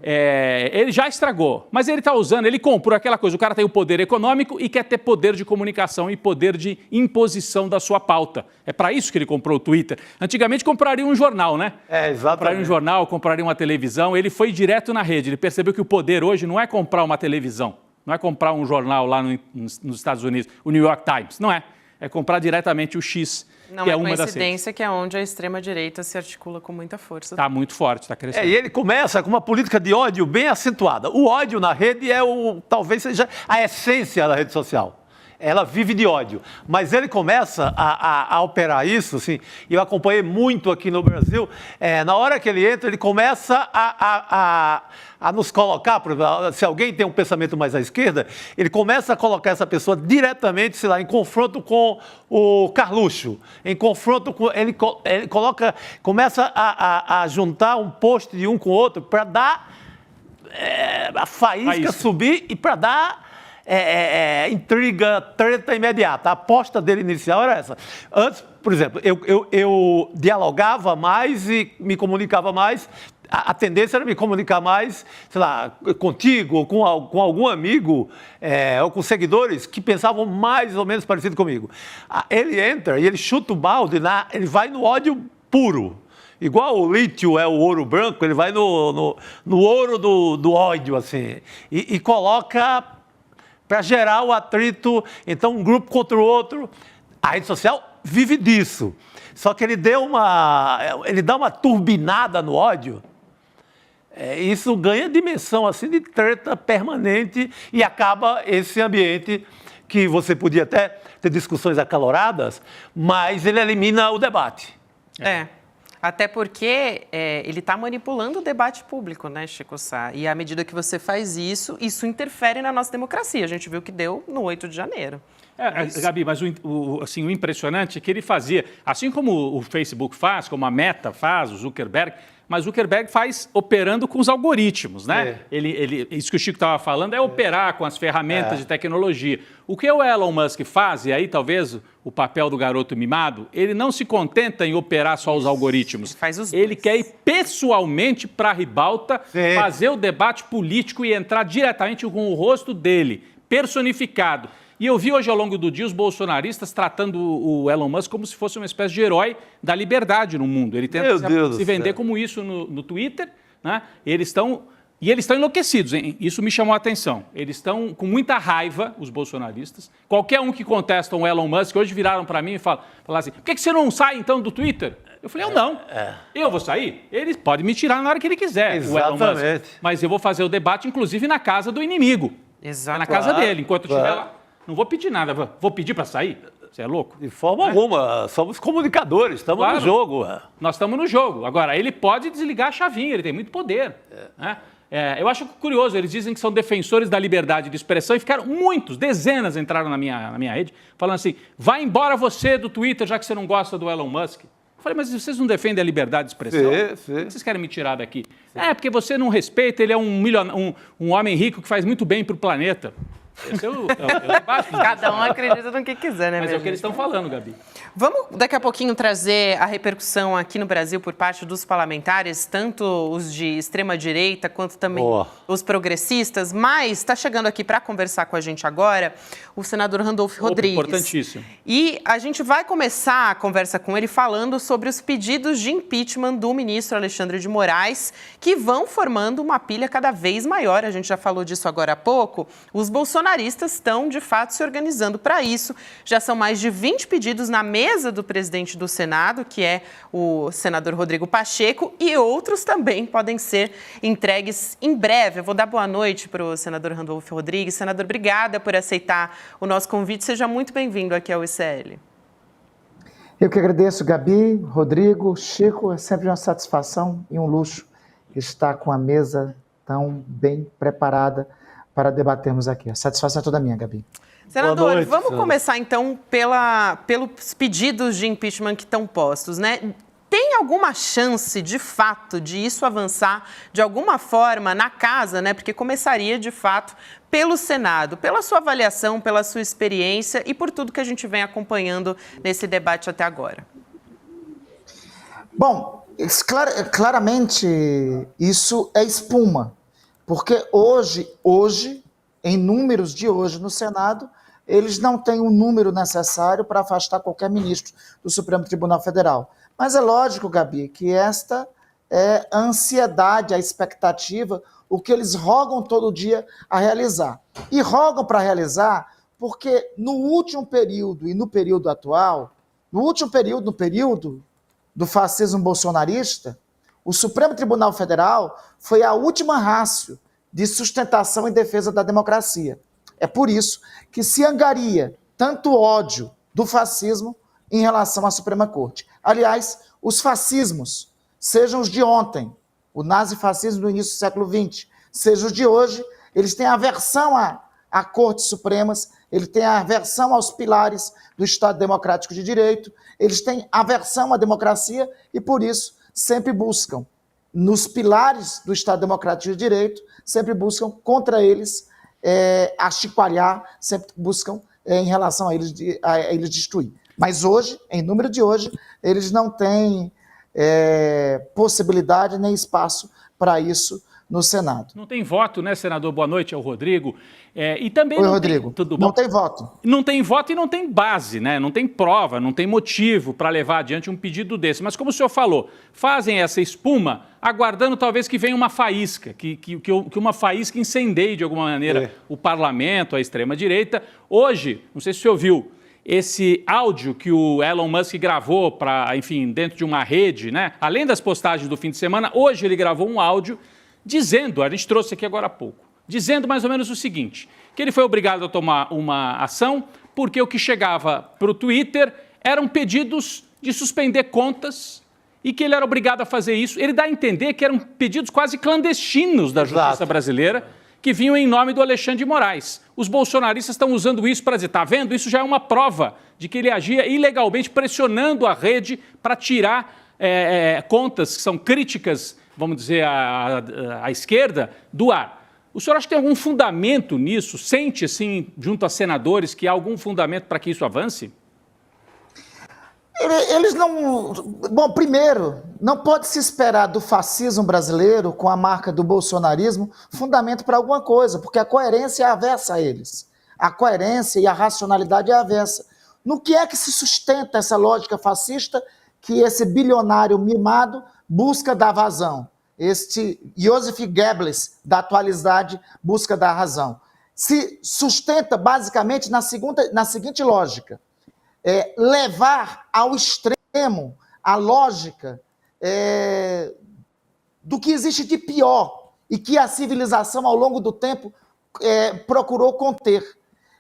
ele já estragou, mas ele está usando, ele comprou aquela coisa, o cara tem o poder econômico e quer ter poder de comunicação e poder de imposição da sua pauta. É para isso que ele comprou o Twitter. Antigamente compraria um jornal, né?
Exatamente.
Compraria um jornal, compraria uma televisão, ele foi direto na rede, ele percebeu que o poder hoje não é comprar uma televisão, não é comprar um jornal lá nos Estados Unidos, o New York Times, não é. É comprar diretamente o X,
não
que é
é
uma das
coincidência que é onde a extrema-direita se articula com muita força.
Está muito forte, está crescendo.
E ele começa com uma política de ódio bem acentuada. O ódio na rede talvez seja a essência da rede social. Ela vive de ódio. Mas ele começa a operar isso, assim, e eu acompanhei muito aqui no Brasil. Na hora que ele entra, ele começa a nos colocar, por exemplo, se alguém tem um pensamento mais à esquerda, ele começa a colocar essa pessoa diretamente, sei lá, em confronto com o Carluxo, em confronto com... Ele começa a juntar um post de um com o outro para dar a faísca subir e para dar... intriga, treta imediata. A aposta dele inicial era essa. Antes, por exemplo, eu dialogava mais e me comunicava mais. A tendência era me comunicar mais, sei lá, contigo, ou com algum amigo, ou com seguidores que pensavam mais ou menos parecido comigo. Ele entra e ele chuta o balde, ele vai no ódio puro. Igual o lítio é o ouro branco, ele vai no ouro do ódio, assim, e coloca... para gerar o atrito, então um grupo contra o outro. A rede social vive disso. Só que ele dá uma turbinada no ódio. Isso ganha dimensão assim de treta permanente e acaba esse ambiente que você podia até ter discussões acaloradas, mas ele elimina o debate.
Até porque ele está manipulando o debate público, né, Chico Sá? E à medida que você faz isso, isso interfere na nossa democracia. A gente viu que deu no 8 de janeiro.
Gabi, mas o impressionante é que ele fazia, assim como o Facebook faz, como a Meta faz, o Zuckerberg, mas o Zuckerberg faz operando com os algoritmos, né? Isso que o Chico estava falando é operar com as ferramentas de tecnologia. O que o Elon Musk faz, e aí talvez o papel do garoto mimado, ele não se contenta em operar só os algoritmos. Ele quer ir pessoalmente para a ribalta, fazer o debate político e entrar diretamente com o rosto dele, personificado. E eu vi hoje ao longo do dia os bolsonaristas tratando o Elon Musk como se fosse uma espécie de herói da liberdade no mundo. Ele tenta se vender como isso no Twitter, né? Eles estão enlouquecidos, hein? Isso me chamou a atenção. Eles estão com muita raiva, os bolsonaristas. Qualquer um que contesta o Elon Musk, hoje viraram para mim e falaram assim, por que você não sai então do Twitter? Eu falei, eu não. Eu vou sair? Ele pode me tirar na hora que ele quiser,
Exatamente.
o Elon Musk. Mas eu vou fazer o debate, inclusive, na casa do inimigo.
Exato.
Na casa dele, enquanto eu estiver lá. Não vou pedir nada, vou pedir para sair? Você é louco?
De forma alguma, somos comunicadores, estamos no jogo.
Nós estamos no jogo. Agora, ele pode desligar a chavinha, ele tem muito poder. Né? Eu acho curioso, eles dizem que são defensores da liberdade de expressão e ficaram dezenas entraram na minha rede, falando assim, vai embora você do Twitter, já que você não gosta do Elon Musk. Eu falei, mas vocês não defendem a liberdade de expressão? Por que vocês querem me tirar daqui? Porque você não respeita, ele é um homem rico que faz muito bem para o planeta. Esse é o debate.
Cada um acredita no que quiser, né?
Mas é o que eles estão falando, Gabi.
Vamos daqui a pouquinho trazer a repercussão aqui no Brasil por parte dos parlamentares, tanto os de extrema-direita quanto também os progressistas, mas está chegando aqui para conversar com a gente agora o senador Randolfo Rodrigues.
Importantíssimo.
E a gente vai começar a conversa com ele falando sobre os pedidos de impeachment do ministro Alexandre de Moraes, que vão formando uma pilha cada vez maior. A gente já falou disso agora há pouco. Os bolsonaristas estão, de fato, se organizando para isso. Já são mais de 20 pedidos na mesa do presidente do Senado, que é o senador Rodrigo Pacheco, e outros também podem ser entregues em breve. Eu vou dar boa noite para o senador Randolfo Rodrigues. Senador, obrigada por aceitar o nosso convite. Seja muito bem-vindo aqui ao ICL.
Eu que agradeço, Gabi, Rodrigo, Chico. É sempre uma satisfação e um luxo estar com a mesa tão bem preparada para debatermos aqui. A satisfação é toda minha, Gabi.
Senador, vamos começar então pelos pedidos de impeachment que estão postos, né? Tem alguma chance, de fato, de isso avançar de alguma forma na casa, né? Porque começaria, de fato, pelo Senado, pela sua avaliação, pela sua experiência e por tudo que a gente vem acompanhando nesse debate até agora.
Bom, claramente isso é espuma. Porque hoje, em números de hoje no Senado, eles não têm o número necessário para afastar qualquer ministro do Supremo Tribunal Federal. Mas é lógico, Gabi, que esta é a ansiedade, a expectativa, o que eles rogam todo dia a realizar. E rogam para realizar porque no último período e no período atual, no período do fascismo bolsonarista, o Supremo Tribunal Federal foi a última rácio de sustentação e defesa da democracia. É por isso que se angaria tanto ódio do fascismo em relação à Suprema Corte. Aliás, os fascismos, sejam os de ontem, o nazifascismo do início do século XX, sejam os de hoje, eles têm aversão a cortes supremas, eles têm aversão aos pilares do Estado Democrático de Direito, eles têm aversão à democracia e, por isso, sempre buscam, nos pilares do Estado Democrático de Direito, sempre buscam contra eles achicoalhar, sempre buscam em relação a eles destruir. Mas hoje, em número de hoje, eles não têm possibilidade nem espaço para isso no Senado.
Não tem voto, né, senador? Boa noite, é o Rodrigo. E também
Oi,
não
Rodrigo.
Tem, tudo bom?
Não tem voto.
Não tem voto e não tem base, né? Não tem prova, não tem motivo para levar adiante um pedido desse. Mas como o senhor falou, fazem essa espuma aguardando talvez que venha uma faísca, que uma faísca incendeie de alguma maneira o parlamento, a extrema-direita. Hoje, não sei se o senhor viu, esse áudio que o Elon Musk gravou para, enfim, dentro de uma rede, né? Além das postagens do fim de semana, hoje ele gravou um áudio dizendo, a gente trouxe aqui agora há pouco, dizendo mais ou menos o seguinte, que ele foi obrigado a tomar uma ação porque o que chegava para o Twitter eram pedidos de suspender contas e que ele era obrigado a fazer isso. Ele dá a entender que eram pedidos quase clandestinos da justiça brasileira que vinham em nome do Alexandre de Moraes. Os bolsonaristas estão usando isso para dizer, tá vendo? Isso já é uma prova de que ele agia ilegalmente, pressionando a rede para tirar contas que são críticas, vamos dizer, à esquerda, do ar. O senhor acha que tem algum fundamento nisso? Sente, assim, junto a senadores, que há algum fundamento para que isso avance?
Eles não... Bom, primeiro, não pode se esperar do fascismo brasileiro, com a marca do bolsonarismo, fundamento para alguma coisa, porque a coerência é avessa a eles. A coerência e a racionalidade é avessa. No que é que se sustenta essa lógica fascista que esse bilionário mimado busca dar vazão? Este Joseph Goebbels da atualidade busca dar razão. Se sustenta basicamente na seguinte lógica: levar ao extremo a lógica do que existe de pior e que a civilização ao longo do tempo procurou conter.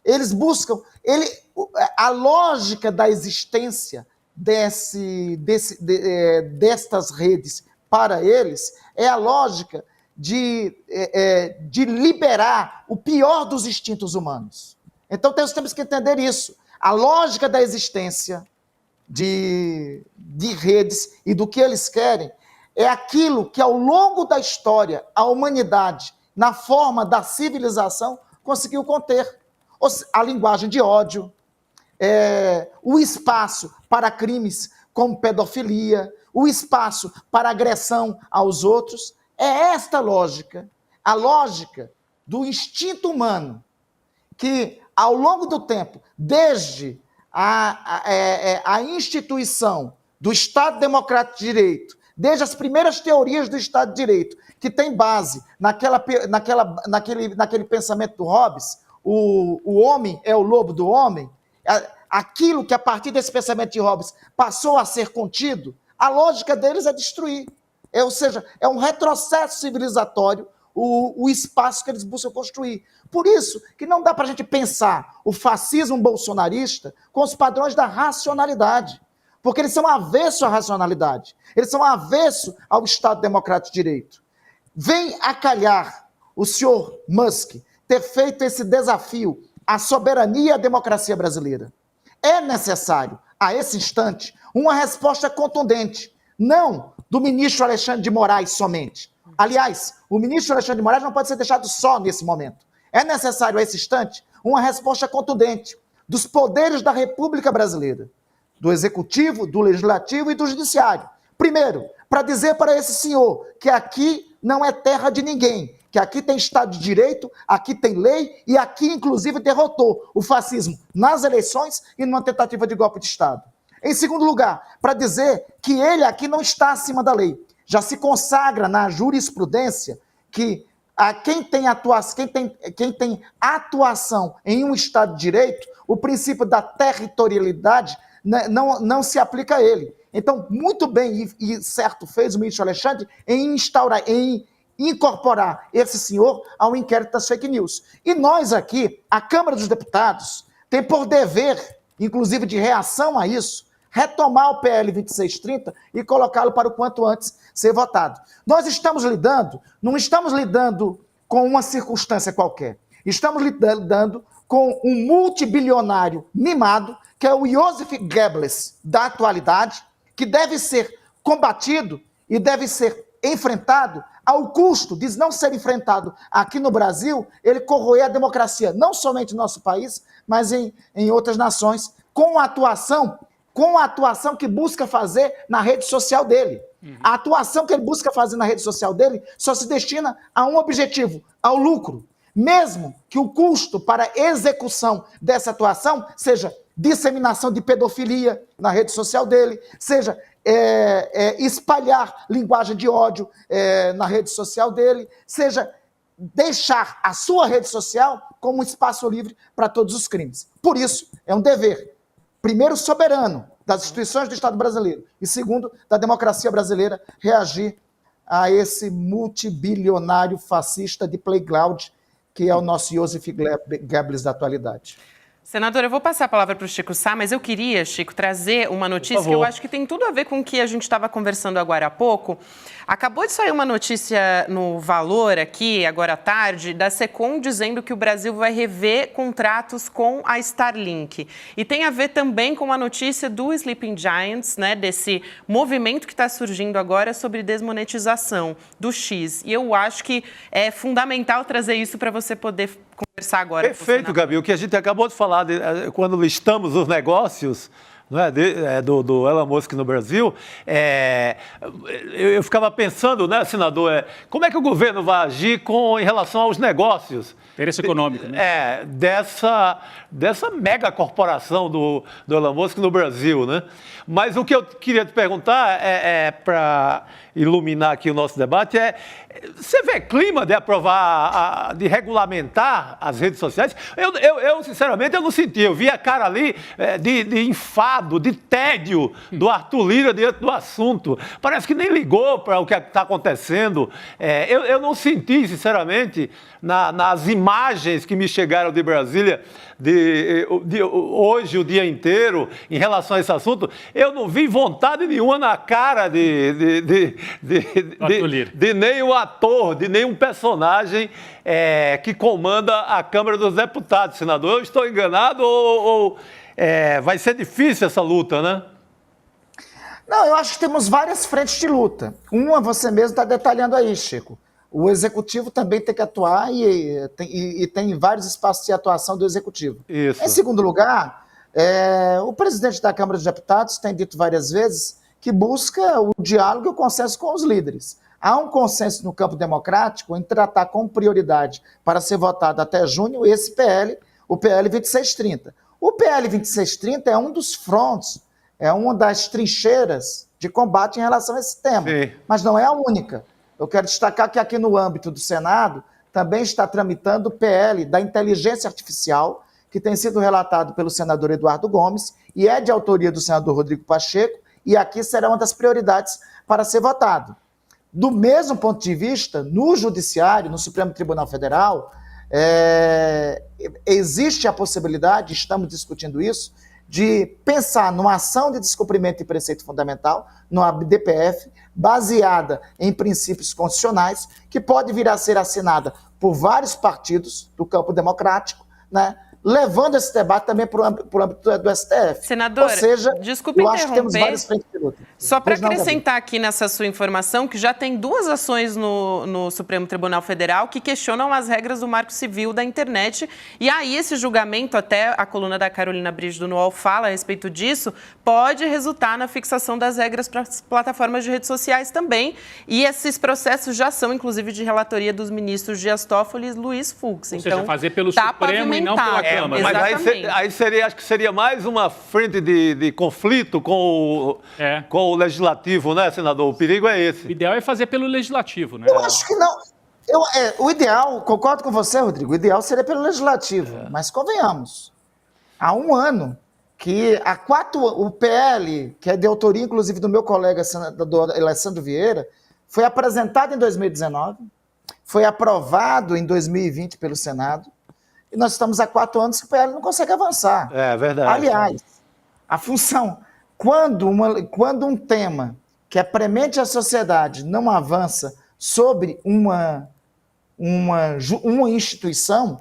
Eles buscam a lógica da existência destas redes. Para eles, é a lógica de liberar o pior dos instintos humanos. Então, nós temos que entender isso. A lógica da existência de redes e do que eles querem é aquilo que, ao longo da história, a humanidade, na forma da civilização, conseguiu conter. A linguagem de ódio, o espaço para crimes como pedofilia, o espaço para agressão aos outros. É esta lógica, a lógica do instinto humano, que ao longo do tempo, desde a instituição do Estado Democrático de Direito, desde as primeiras teorias do Estado de Direito, que tem base naquele pensamento do Hobbes, o homem é o lobo do homem, aquilo que a partir desse pensamento de Hobbes passou a ser contido, a lógica deles é destruir. Ou seja, é um retrocesso civilizatório o espaço que eles buscam construir. Por isso que não dá para a gente pensar o fascismo bolsonarista com os padrões da racionalidade, porque eles são avessos à racionalidade, eles são avessos ao Estado Democrático de Direito. Vem a calhar o senhor Musk ter feito esse desafio à soberania e à democracia brasileira. É necessário, a esse instante, uma resposta contundente, não do ministro Alexandre de Moraes somente. Aliás, o ministro Alexandre de Moraes não pode ser deixado só nesse momento. É necessário, a esse instante, uma resposta contundente dos poderes da República Brasileira, do Executivo, do Legislativo e do Judiciário. Primeiro, para dizer para esse senhor que aqui não é terra de ninguém, que aqui tem Estado de Direito, aqui tem lei e aqui, inclusive, derrotou o fascismo nas eleições e numa tentativa de golpe de Estado. Em segundo lugar, para dizer que ele aqui não está acima da lei. Já se consagra na jurisprudência que quem tem atuação em um Estado de Direito, o princípio da territorialidade não se aplica a ele. Então, muito bem e certo fez o ministro Alexandre em incorporar esse senhor ao inquérito das fake news. E nós aqui, a Câmara dos Deputados, tem por dever, inclusive de reação a isso, retomar o PL 2630 e colocá-lo para o quanto antes ser votado. Nós não estamos lidando com uma circunstância qualquer. Estamos lidando com um multibilionário mimado, que é o Joseph Goebbels da atualidade, que deve ser combatido e deve ser enfrentado ao custo de não ser enfrentado aqui no Brasil, ele corroer a democracia, não somente no nosso país, mas em outras nações, com a atuação que busca fazer na rede social dele. A atuação que ele busca fazer na rede social dele só se destina a um objetivo, ao lucro. Mesmo que o custo para execução dessa atuação seja disseminação de pedofilia na rede social dele, seja espalhar linguagem de ódio na rede social dele, seja deixar a sua rede social como um espaço livre para todos os crimes. Por isso, é um dever, primeiro, soberano das instituições do Estado brasileiro e, segundo, da democracia brasileira, reagir a esse multibilionário fascista de playground que é o nosso Joseph Goebbels da atualidade.
Senador, eu vou passar a palavra para o Chico Sá, mas eu queria, Chico, trazer uma notícia que eu acho que tem tudo a ver com o que a gente estava conversando agora há pouco. Acabou de sair uma notícia no Valor aqui, agora à tarde, da Secom dizendo que o Brasil vai rever contratos com a Starlink. E tem a ver também com a notícia do Sleeping Giants, né, desse movimento que está surgindo agora sobre desmonetização do X. E eu acho que é fundamental trazer isso para você poder conversar agora.
Perfeito, Gabi. O que a gente acabou de falar, quando listamos os negócios, não é, do Elon Musk no Brasil, eu ficava pensando, né, senador, como é que o governo vai agir em relação aos negócios?
Interesse econômico, né?
Dessa mega corporação do Elon Musk no Brasil, né? Mas o que eu queria te perguntar, para iluminar aqui o nosso debate, você vê clima de aprovar, de regulamentar as redes sociais? Eu sinceramente, eu não senti. Eu vi a cara ali de enfado, de tédio do Arthur Lira diante do assunto. Parece que nem ligou para o que está acontecendo. Eu não senti, sinceramente, nas imagens que me chegaram de Brasília, de hoje, o dia inteiro, em relação a esse assunto, eu não vi vontade nenhuma na cara de nenhum ator, de nenhum personagem que comanda a Câmara dos Deputados, senador. Eu estou enganado ou vai ser difícil essa luta, né?
Não, eu acho que temos várias frentes de luta. Uma você mesmo está detalhando aí, Chico. O Executivo também tem que atuar e tem vários espaços de atuação do Executivo.
Isso.
Em segundo lugar, o presidente da Câmara dos Deputados tem dito várias vezes que busca o diálogo e o consenso com os líderes. Há um consenso no campo democrático em tratar como prioridade para ser votado até junho esse PL, o PL 2630. O PL 2630 é um dos fronts, é uma das trincheiras de combate em relação a esse tema,
Sim.
Mas não é a única. Eu quero destacar que aqui no âmbito do Senado também está tramitando o PL da inteligência artificial, que tem sido relatado pelo senador Eduardo Gomes e é de autoria do senador Rodrigo Pacheco, e aqui será uma das prioridades para ser votado. Do mesmo ponto de vista, no Judiciário, no Supremo Tribunal Federal, existe a possibilidade, estamos discutindo isso, de pensar numa ação de descumprimento de preceito fundamental, no DPF, baseada em princípios constitucionais, que pode vir a ser assinada por vários partidos do campo democrático, né, levando esse debate também para o âmbito do STF.
Senador,
Ou seja,
desculpe
eu acho que temos
interromper.
várias frentes de tributo.
Só para
Pois não, Gabi.
acrescentar aqui nessa sua informação, que já tem 2 ações no Supremo Tribunal Federal que questionam as regras do Marco Civil da internet. E aí esse julgamento, até a coluna da Carolina Brígido no UOL fala a respeito disso, pode resultar na fixação das regras para as plataformas de redes sociais também. E esses processos já são, inclusive, de relatoria dos ministros Dias Toffoli e Luiz Fux.
Ou seja, fazer pelo Supremo e não pela Câmara.
Mas aí seria, acho que seria mais uma frente de conflito com o Legislativo, né, senador? O perigo é esse.
O ideal é fazer pelo Legislativo, né?
Eu acho que não. O ideal, concordo com você, Rodrigo, o ideal seria pelo Legislativo, mas convenhamos, há um ano que o PL, que é de autoria, inclusive, do meu colega senador Alessandro Vieira, foi apresentado em 2019, foi aprovado em 2020 pelo Senado, e nós estamos há 4 anos que o PL não consegue avançar.
É verdade.
Aliás, a função, quando um tema que é premente à sociedade não avança sobre uma instituição,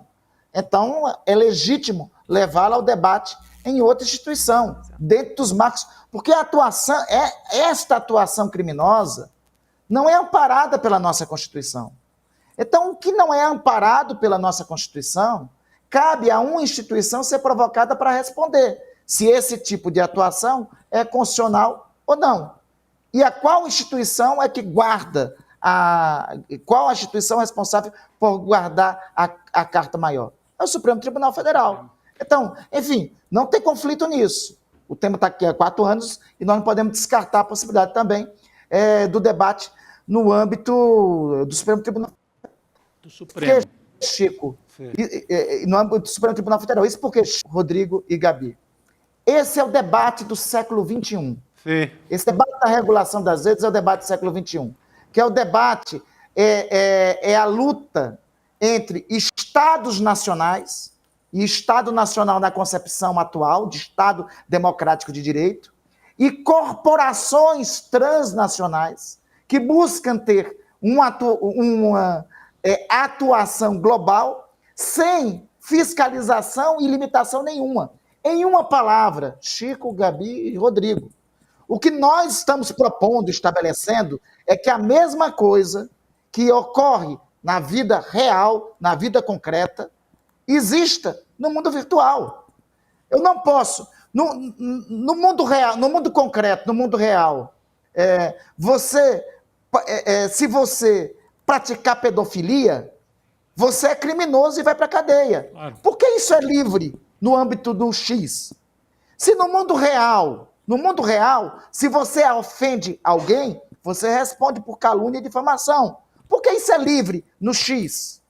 então é legítimo levá-la ao debate em outra instituição, dentro dos marcos, porque esta atuação criminosa não é amparada pela nossa Constituição. Então, o que não é amparado pela nossa Constituição, cabe a uma instituição ser provocada para responder se esse tipo de atuação é constitucional ou não. E a qual instituição é que guarda, qual a instituição responsável por guardar a Carta Maior? É o Supremo Tribunal Federal. Então, enfim, não tem conflito nisso. O tema está aqui há 4 anos e nós não podemos descartar a possibilidade também do debate no âmbito do Supremo Tribunal
Do Supremo.
Porque, Chico, no âmbito do Supremo Tribunal Federal, isso porque, Rodrigo e Gabi, esse é o debate do século XXI.
Sim.
Esse debate da regulação das redes é o debate do século XXI, que é o debate, a luta entre Estados nacionais, e Estado nacional na concepção atual, de Estado democrático de direito, e corporações transnacionais que buscam ter uma atuação global sem fiscalização e limitação nenhuma. Em uma palavra, Chico, Gabi e Rodrigo, o que nós estamos propondo, estabelecendo, é que a mesma coisa que ocorre na vida real, na vida concreta, exista no mundo virtual. Eu não posso, no mundo real, no mundo concreto, no mundo real, se você praticar pedofilia, você é criminoso e vai para a cadeia.
Claro.
Por que isso é livre no âmbito do X? Se no mundo real, se você ofende alguém, você responde por calúnia e difamação. Por que isso é livre no X?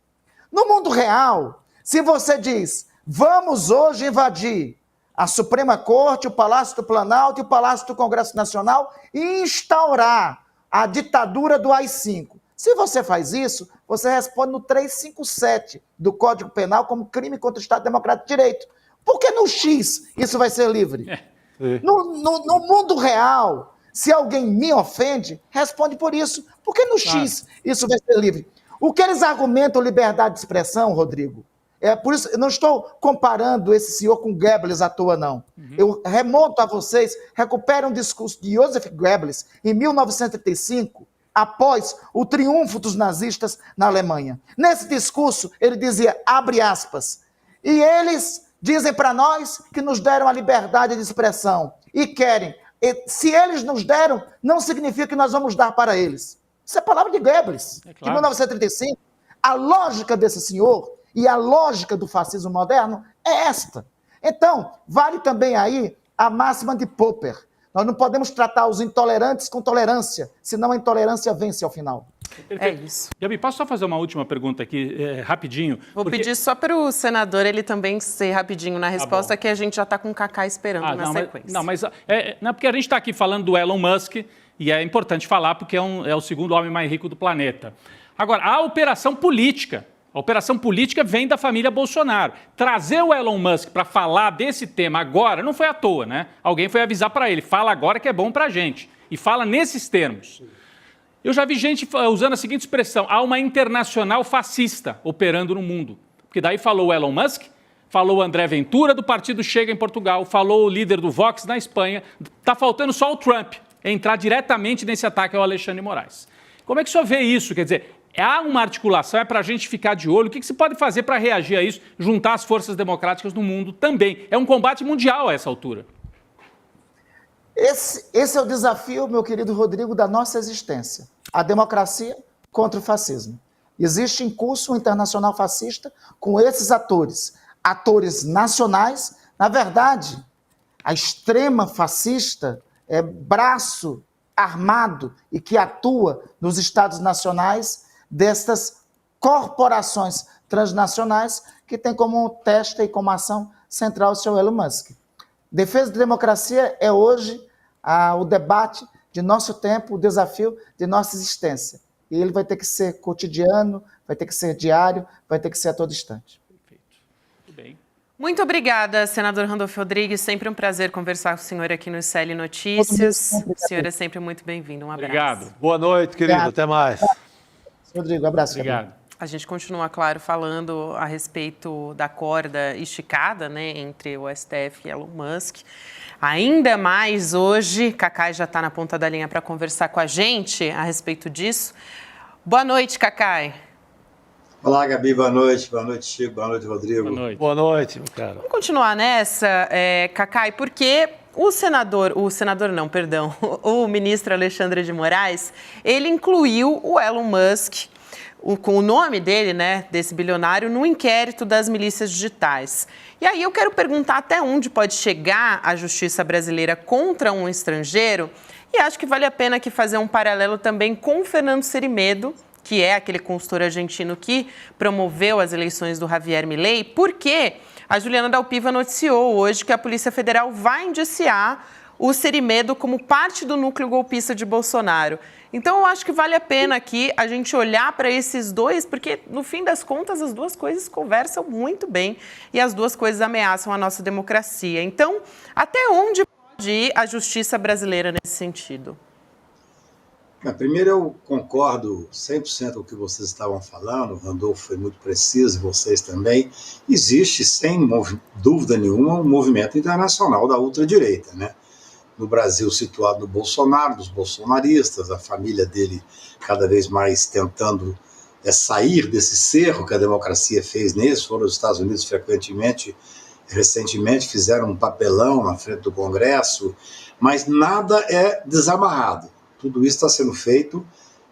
No mundo real, se você diz, vamos hoje invadir a Suprema Corte, o Palácio do Planalto e o Palácio do Congresso Nacional e instaurar a ditadura do AI-5. Se você faz isso, você responde no 357 do Código Penal como crime contra o Estado Democrático de Direito. Por que no X isso vai ser livre? No mundo real, se alguém me ofende, responde por isso. Por que no X isso vai ser livre? O que eles argumentam liberdade de expressão, Rodrigo, por isso, eu não estou comparando esse senhor com Goebbels à toa, não. Eu remonto a vocês, recupero um discurso de Joseph Goebbels, em 1935, após o triunfo dos nazistas na Alemanha. Nesse discurso, ele dizia, abre aspas, e eles dizem para nós que nos deram a liberdade de expressão, e querem. Se eles nos deram, não significa que nós vamos dar para eles. Isso é palavra de Goebbels, em 1935. A lógica desse senhor e a lógica do fascismo moderno é esta. Então, vale também aí a máxima de Popper. Nós não podemos tratar os intolerantes com tolerância, senão a intolerância vence ao final.
É isso.
Gabi, posso só fazer uma última pergunta aqui, rapidinho?
Vou pedir só para o senador ele também ser rapidinho na resposta, que a gente já está com o Kaká esperando na sequência.
Não, porque a gente está aqui falando do Elon Musk, e é importante falar porque é o segundo homem mais rico do planeta. Agora, a operação política vem da família Bolsonaro. Trazer o Elon Musk para falar desse tema agora não foi à toa, né? Alguém foi avisar para ele, fala agora que é bom para a gente. E fala nesses termos. Eu já vi gente usando a seguinte expressão, há uma internacional fascista operando no mundo. Porque daí falou o Elon Musk, falou o André Ventura do partido Chega em Portugal, falou o líder do Vox na Espanha, está faltando só o Trump. entrar diretamente nesse ataque ao Alexandre de Moraes. Como é que o senhor vê isso? Quer dizer, há uma articulação, é para a gente ficar de olho. O que se pode fazer para reagir a isso, juntar as forças democráticas no mundo também? É um combate mundial a essa altura.
Esse é o desafio, meu querido Rodrigo, da nossa existência. A democracia contra o fascismo. Existe em curso um internacional fascista com esses atores nacionais. Na verdade, a extrema fascista é braço armado e que atua nos estados nacionais destas corporações transnacionais que tem como testa e como ação central o seu Elon Musk. Defesa da democracia é hoje o debate de nosso tempo, o desafio de nossa existência. E ele vai ter que ser cotidiano, vai ter que ser diário, vai ter que ser a todo instante.
Perfeito. Muito bem.
Muito obrigada, senador Randolfo Rodrigues. Sempre um prazer conversar com o senhor aqui no ICL Notícias. O senhor é sempre muito bem-vindo. Um abraço.
Obrigado.
Boa noite, querido.
Obrigado.
Até mais.
Rodrigo, um abraço.
Obrigado.
A gente continua, claro, falando a respeito da corda esticada, né, entre o STF e Elon Musk. Ainda mais hoje, Cacai já está na ponta da linha para conversar com a gente a respeito disso. Boa noite, Cacai.
Olá, Gabi, boa noite, Chico, boa noite, Rodrigo.
Boa noite.
Boa noite, meu caro.
Vamos continuar nessa, Cacai, porque o ministro Alexandre de Moraes, ele incluiu o Elon Musk, com o nome dele, né, desse bilionário, no inquérito das milícias digitais. E aí eu quero perguntar até onde pode chegar a justiça brasileira contra um estrangeiro, e acho que vale a pena aqui fazer um paralelo também com o Fernando Cerimedo, que é aquele consultor argentino que promoveu as eleições do Javier Milei, porque a Juliana Dalpiva noticiou hoje que a Polícia Federal vai indiciar o Cerimedo como parte do núcleo golpista de Bolsonaro. Então, eu acho que vale a pena aqui a gente olhar para esses dois, porque, no fim das contas, as duas coisas conversam muito bem e as duas coisas ameaçam a nossa democracia. Então, até onde pode ir a justiça brasileira nesse sentido?
Primeiro, eu concordo 100% com o que vocês estavam falando, o Randolfo foi muito preciso, vocês também. Existe, sem dúvida nenhuma, um movimento internacional da ultradireita, né? No Brasil, situado no Bolsonaro, dos bolsonaristas, a família dele cada vez mais tentando sair desse cerro que a democracia fez neles. Foram os Estados Unidos recentemente fizeram um papelão na frente do Congresso, mas nada é desamarrado. Tudo isso está sendo feito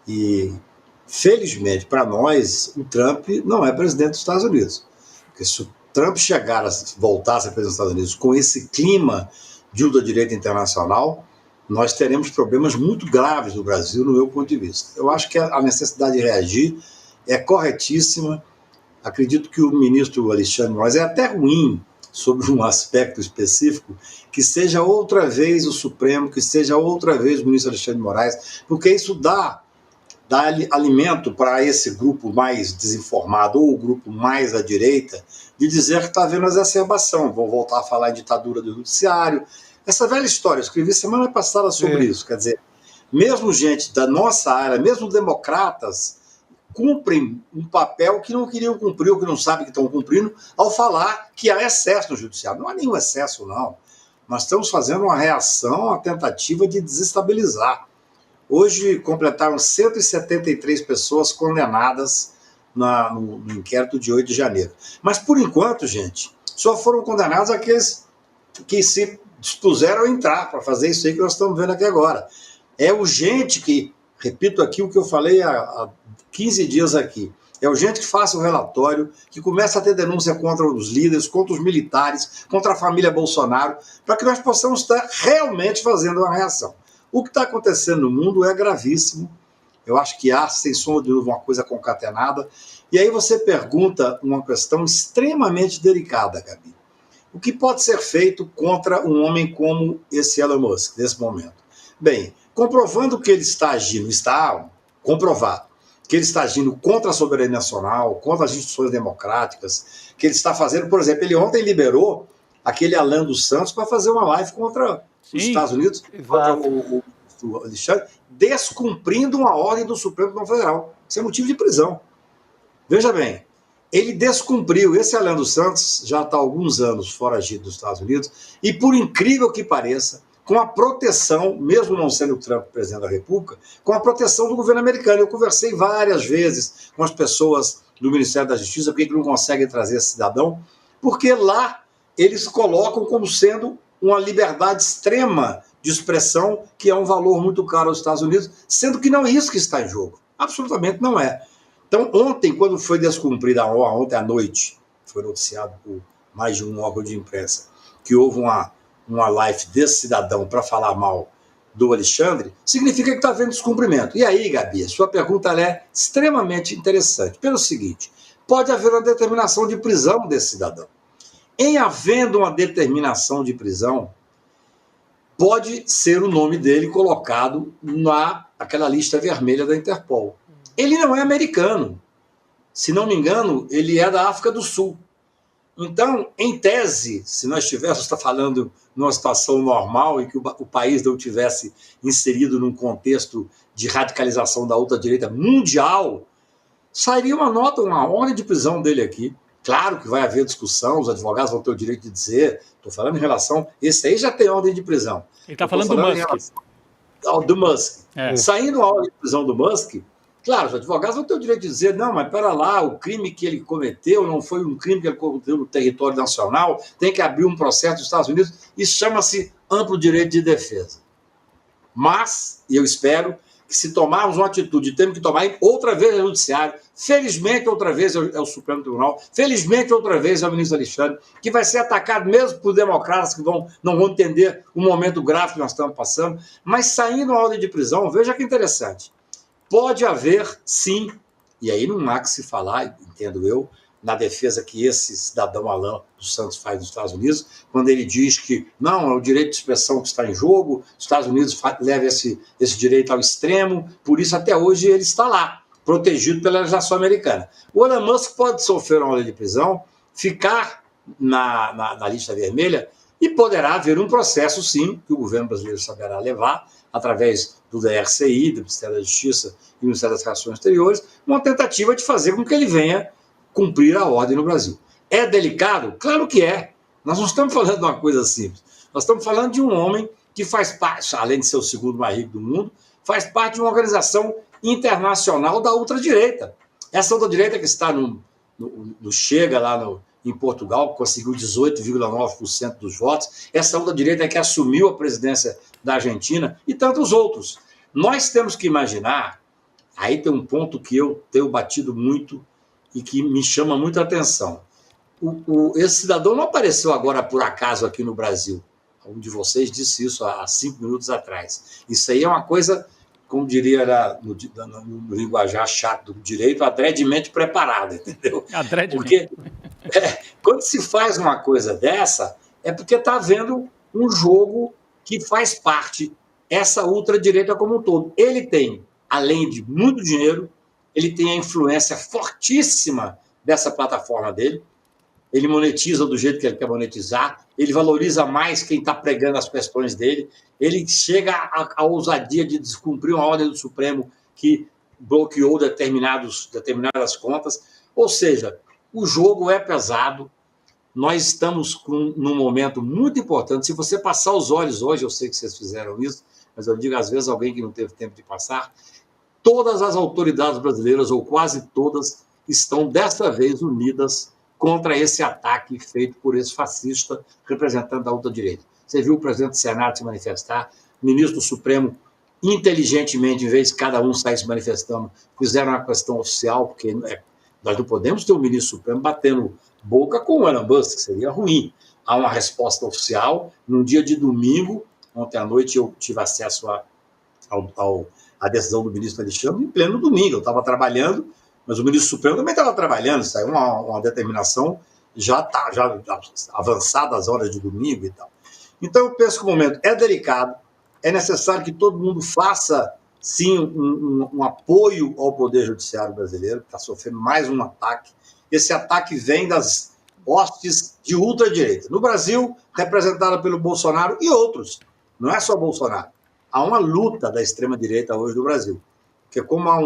e, felizmente para nós, o Trump não é presidente dos Estados Unidos. Porque se o Trump voltasse a presidente dos Estados Unidos com esse clima de ultradireita internacional, nós teremos problemas muito graves no Brasil, no meu ponto de vista. Eu acho que a necessidade de reagir é corretíssima. Acredito que o ministro Alexandre de Moraes é até ruim sobre um aspecto específico, que seja outra vez o Supremo, que seja outra vez o ministro Alexandre de Moraes, porque isso dá alimento para esse grupo mais desinformado ou o grupo mais à direita de dizer que está havendo exacerbação. Vou voltar a falar em ditadura do judiciário. Essa velha história, eu escrevi semana passada sobre isso. Quer dizer, mesmo gente da nossa área, mesmo democratas, cumprem um papel que não queriam cumprir ou que não sabem que estão cumprindo ao falar que há excesso no judiciário. Não há nenhum excesso, não. Nós estamos fazendo uma reação à tentativa de desestabilizar. Hoje completaram 173 pessoas condenadas no inquérito de 8 de janeiro. Mas, por enquanto, gente, só foram condenados aqueles que se dispuseram a entrar para fazer isso aí que nós estamos vendo aqui agora. É urgente que, repito aqui o que eu falei há 15 dias aqui, é urgente que faça um relatório, que comece a ter denúncia contra os líderes, contra os militares, contra a família Bolsonaro, para que nós possamos estar realmente fazendo uma reação. O que está acontecendo no mundo é gravíssimo. Eu acho que há, sem sombra de dúvida, uma coisa concatenada. E aí você pergunta uma questão extremamente delicada, Gabi. O que pode ser feito contra um homem como esse Elon Musk, nesse momento? Bem, comprovando que ele está agindo, está comprovado, que ele está agindo contra a soberania nacional, contra as instituições democráticas, que ele está fazendo, por exemplo, ele ontem liberou aquele Alan dos Santos para fazer uma live contra os Estados Unidos, contra o Alexandre, descumprindo uma ordem do Supremo Tribunal Federal. Isso é motivo de prisão. Veja bem, ele descumpriu. Esse Alan dos Santos já está há alguns anos foragido dos Estados Unidos e, por incrível que pareça, com a proteção, mesmo não sendo o Trump presidente da República, com a proteção do governo americano. Eu conversei várias vezes com as pessoas do Ministério da Justiça, por que não conseguem trazer esse cidadão, porque lá eles colocam como sendo uma liberdade extrema de expressão, que é um valor muito caro aos Estados Unidos, sendo que não é isso que está em jogo. Absolutamente não é. Então, ontem, quando foi descumprida a honra, ontem à noite, foi noticiado por mais de um órgão de imprensa, que houve uma live desse cidadão para falar mal do Alexandre, significa que está havendo descumprimento. E aí, Gabi, a sua pergunta é extremamente interessante. Pelo seguinte, pode haver uma determinação de prisão desse cidadão. Em havendo uma determinação de prisão, pode ser o nome dele colocado naquela lista vermelha da Interpol. Ele não é americano. Se não me engano, ele é da África do Sul. Então, em tese, se nós estivéssemos falando numa situação normal e que o país não tivesse inserido num contexto de radicalização da ultradireita mundial, sairia uma nota, uma ordem de prisão dele aqui. Claro que vai haver discussão, os advogados vão ter o direito de dizer, estou falando em relação, esse aí já tem ordem de prisão.
Ele está falando do Musk.
Do Musk.
É.
Saindo a ordem de prisão do Musk, claro, os advogados vão ter o direito de dizer, não, mas pera lá, o crime que ele cometeu não foi um crime que ele cometeu no território nacional, tem que abrir um processo dos Estados Unidos, isso chama-se amplo direito de defesa. Mas, e eu espero, que se tomarmos uma atitude, temos que tomar outra vez o Judiciário, felizmente outra vez é o Supremo Tribunal, felizmente outra vez é o ministro Alexandre, que vai ser atacado mesmo por democratas que não vão entender o momento grave que nós estamos passando, mas saindo a ordem de prisão, veja que interessante, pode haver, sim, e aí não há que se falar, entendo eu, na defesa que esse cidadão Alan dos Santos faz nos Estados Unidos, quando ele diz que não, é o direito de expressão que está em jogo, os Estados Unidos levam esse direito ao extremo, por isso até hoje ele está lá, protegido pela legislação americana. O Elon Musk pode sofrer uma ordem de prisão, ficar na lista vermelha e poderá haver um processo, sim, que o governo brasileiro saberá levar, através do DRCI, do Ministério da Justiça e do Ministério das Relações Exteriores, uma tentativa de fazer com que ele venha cumprir a ordem no Brasil. É delicado? Claro que é. Nós não estamos falando de uma coisa simples. Nós estamos falando de um homem que faz parte, além de ser o segundo mais rico do mundo, faz parte de uma organização internacional da ultradireita. Essa ultradireita que está no Chega, lá em Portugal, que conseguiu 18,9% dos votos, essa ultradireita que assumiu a presidência da Argentina e tantos outros. Nós temos que imaginar, aí tem um ponto que eu tenho batido muito e que me chama muita atenção. Esse cidadão não apareceu agora por acaso aqui no Brasil. Um de vocês disse isso há 5 minutos atrás. Isso aí é uma coisa, como diria no linguajar chato do direito, adredemente preparada, entendeu? Porque quando se faz uma coisa dessa, é porque está havendo um jogo que faz parte, essa ultradireita como um todo. Ele tem, além de muito dinheiro, ele tem a influência fortíssima dessa plataforma dele, ele monetiza do jeito que ele quer monetizar, ele valoriza mais quem está pregando as questões dele, ele chega à ousadia de descumprir uma ordem do Supremo que bloqueou determinadas contas, ou seja, o jogo é pesado, nós estamos num momento muito importante, se você passar os olhos hoje, eu sei que vocês fizeram isso, mas eu digo às vezes alguém que não teve tempo de passar, todas as autoridades brasileiras, ou quase todas, estão desta vez unidas contra esse ataque feito por esse fascista representante da ultradireita. Você viu o presidente do Senado se manifestar, o ministro do Supremo, inteligentemente, em vez de cada um sair se manifestando, fizeram uma questão oficial, porque nós não podemos ter o ministro do Supremo batendo boca com o Elon Musk, que seria ruim. Há uma resposta oficial, num dia de domingo, ontem à noite eu tive acesso a decisão do ministro Alexandre em pleno domingo. Eu estava trabalhando, mas o ministro Supremo também estava trabalhando. Saiu uma determinação já avançada às horas de domingo e tal. Então, eu penso que o momento é delicado, é necessário que todo mundo faça, sim, um apoio ao Poder Judiciário brasileiro, que está sofrendo mais um ataque. Esse ataque vem das hostes de ultradireita. No Brasil, representada pelo Bolsonaro e outros. Não é só Bolsonaro. Há uma luta da extrema-direita hoje no Brasil. Porque como há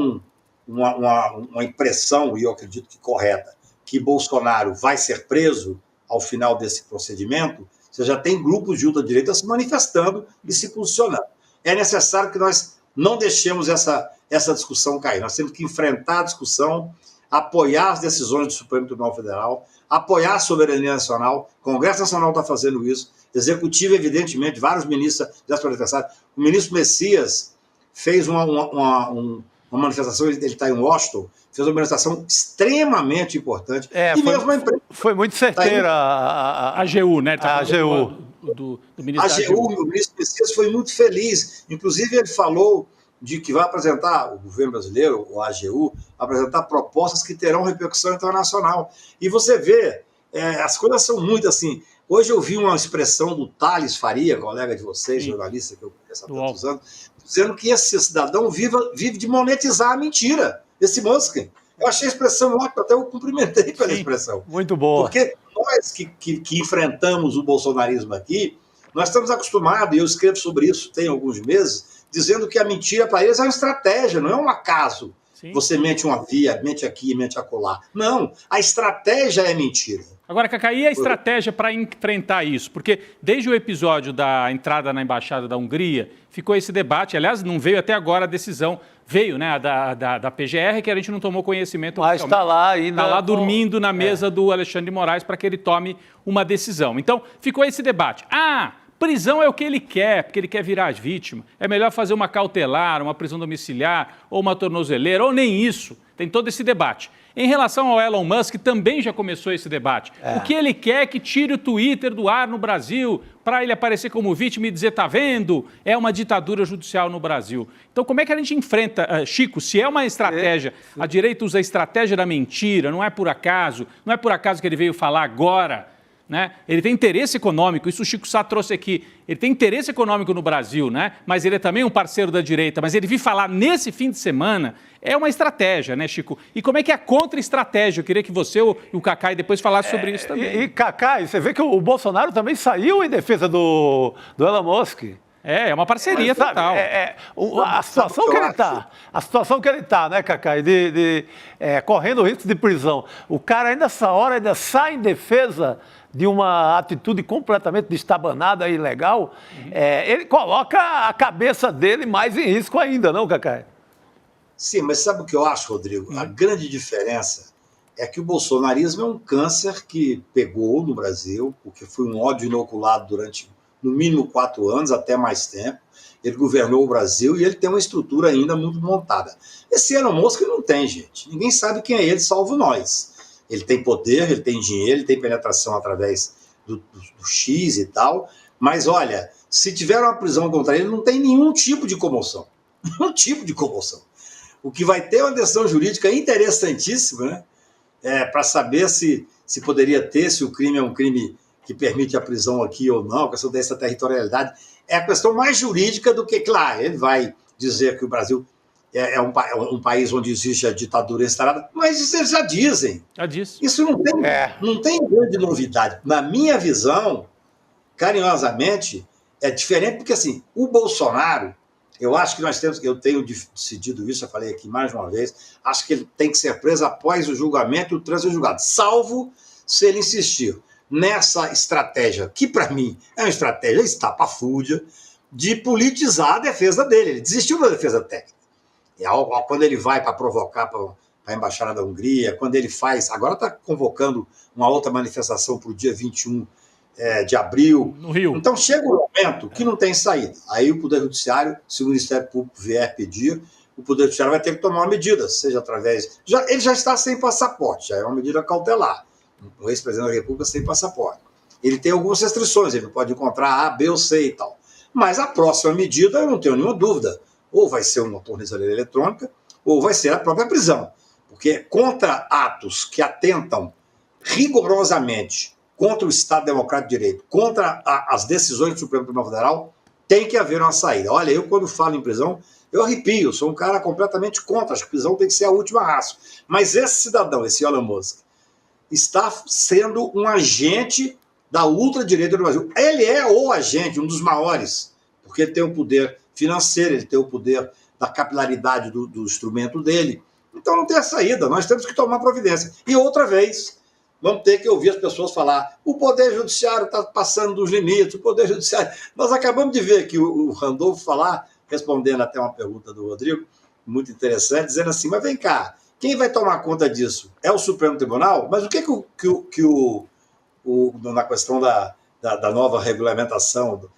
uma impressão, e eu acredito que correta, que Bolsonaro vai ser preso ao final desse procedimento, Você já tem grupos de ultradireita se manifestando e se posicionando. É necessário que nós não deixemos essa discussão cair. Nós temos que enfrentar a discussão, apoiar as decisões do Supremo Tribunal Federal, apoiar a soberania nacional. O Congresso Nacional está fazendo isso. Executivo, evidentemente, vários ministros já se manifestaram. O ministro Messias fez uma manifestação, ele está em Washington, fez uma manifestação extremamente importante. E mesmo a imprensa.
Foi muito certeira
a AGU, né?
A AGU.
Do ministro
A AGU, o ministro Messias foi muito feliz. Inclusive, ele falou de que vai apresentar, o governo brasileiro, o AGU, apresentar propostas que terão repercussão internacional. E você vê, as coisas são muito assim. Hoje eu vi uma expressão do Thales Faria, colega de vocês, jornalista que eu conheço há tantos anos, dizendo que esse cidadão vive de monetizar a mentira, esse Musk. Eu achei a expressão ótima, até eu cumprimentei pela expressão.
Muito boa.
Porque nós que enfrentamos o bolsonarismo aqui, nós estamos acostumados, e eu escrevo sobre isso tem alguns meses, dizendo que a mentira para eles é uma estratégia, não é um acaso. Sim. Você mente uma via, mente aqui, mente acolá. Não, a estratégia é mentira.
Agora, Cacá, e a estratégia para enfrentar isso? Porque desde o episódio da entrada na Embaixada da Hungria, ficou esse debate, aliás, não veio até agora a decisão, veio, né, da PGR, que a gente não tomou conhecimento.
Mas está lá ainda.
Está lá dormindo na mesa do Alexandre de Moraes para que ele tome uma decisão. Então, ficou esse debate. Prisão é o que ele quer, porque ele quer virar as vítimas. É melhor fazer uma cautelar, uma prisão domiciliar, ou uma tornozeleira, ou nem isso. Tem todo esse debate. Em relação ao Elon Musk, também já começou esse debate. O que ele quer é que tire o Twitter do ar no Brasil, para ele aparecer como vítima e dizer, tá vendo? É uma ditadura judicial no Brasil. Então, como é que a gente enfrenta, Chico, se é uma estratégia, a direita usa a estratégia da mentira, não é por acaso que ele veio falar agora, né? Ele tem interesse econômico, isso o Chico Sá trouxe aqui, ele tem interesse econômico no Brasil, né? Mas ele é também um parceiro da direita, mas ele vir falar nesse fim de semana é uma estratégia, né, Chico? E como é que é a contra-estratégia? Eu queria que você e o Cacá depois falassem sobre isso também.
E Cacá, você vê que o Bolsonaro também saiu em defesa do Elon Musk.
É uma parceria total.
A situação que ele está, né, Cacá, correndo risco de prisão. O cara nessa hora ainda sai em defesa de uma atitude completamente destabanada e ilegal. Ele coloca a cabeça dele mais em risco ainda, não, Cacá?
Sim, mas sabe o que eu acho, Rodrigo? A grande diferença é que o bolsonarismo é um câncer que pegou no Brasil, porque foi um ódio inoculado durante no mínimo 4 anos, até mais tempo. Ele governou o Brasil e ele tem uma estrutura ainda muito montada. Esse Elon Musk não tem, gente. Ninguém sabe quem é ele, salvo nós. Ele tem poder, ele tem dinheiro, ele tem penetração através do X e tal. Mas, olha, se tiver uma prisão contra ele, não tem nenhum tipo de comoção. Nenhum tipo de comoção. O que vai ter é uma decisão jurídica interessantíssima, né? Para saber se poderia ter, se o crime é um crime que permite a prisão aqui ou não, a questão dessa territorialidade, é a questão mais jurídica do que, claro, ele vai dizer que o Brasil é um país onde existe a ditadura instalada, mas isso eles já dizem.
Já disse.
Isso não tem grande novidade. Na minha visão, carinhosamente, é diferente, porque assim, o Bolsonaro, eu acho que eu tenho decidido isso, eu falei aqui mais uma vez, acho que ele tem que ser preso após o julgamento e o trânsito julgado, salvo se ele insistir nessa estratégia, que para mim é uma estratégia estapafúrdia, de politizar a defesa dele. Ele desistiu da defesa técnica. Quando ele vai para provocar para a Embaixada da Hungria, quando ele faz... Agora está convocando uma outra manifestação para o dia 21 de abril.
No Rio.
Então chega um momento que não tem saída. Aí o Poder Judiciário, se o Ministério Público vier pedir, o Poder Judiciário vai ter que tomar uma medida, seja através... Ele já está sem passaporte, já é uma medida cautelar. O ex-presidente da República sem passaporte. Ele tem algumas restrições, ele não pode encontrar A, B ou C e tal. Mas a próxima medida, eu não tenho nenhuma dúvida, ou vai ser uma tornozeleira eletrônica, ou vai ser a própria prisão. Porque contra atos que atentam rigorosamente contra o Estado Democrático de Direito, contra as decisões do Supremo Tribunal Federal, tem que haver uma saída. Olha, eu quando falo em prisão, eu arrepio, sou um cara completamente contra, acho que prisão tem que ser a última raça. Mas esse cidadão, esse Elon Musk, está sendo um agente da ultradireita do Brasil. Ele é o agente, um dos maiores, porque ele tem o poder financeiro, ele tem o poder da capilaridade do instrumento dele. Então não tem a saída, nós temos que tomar providência. E outra vez, vamos ter que ouvir as pessoas falar, o Poder Judiciário está passando dos limites, o Poder Judiciário... Nós acabamos de ver aqui o Randolfo falar, respondendo até uma pergunta do Rodrigo, muito interessante, dizendo assim, mas vem cá, quem vai tomar conta disso? É o Supremo Tribunal? Mas o que na questão da nova regulamentação,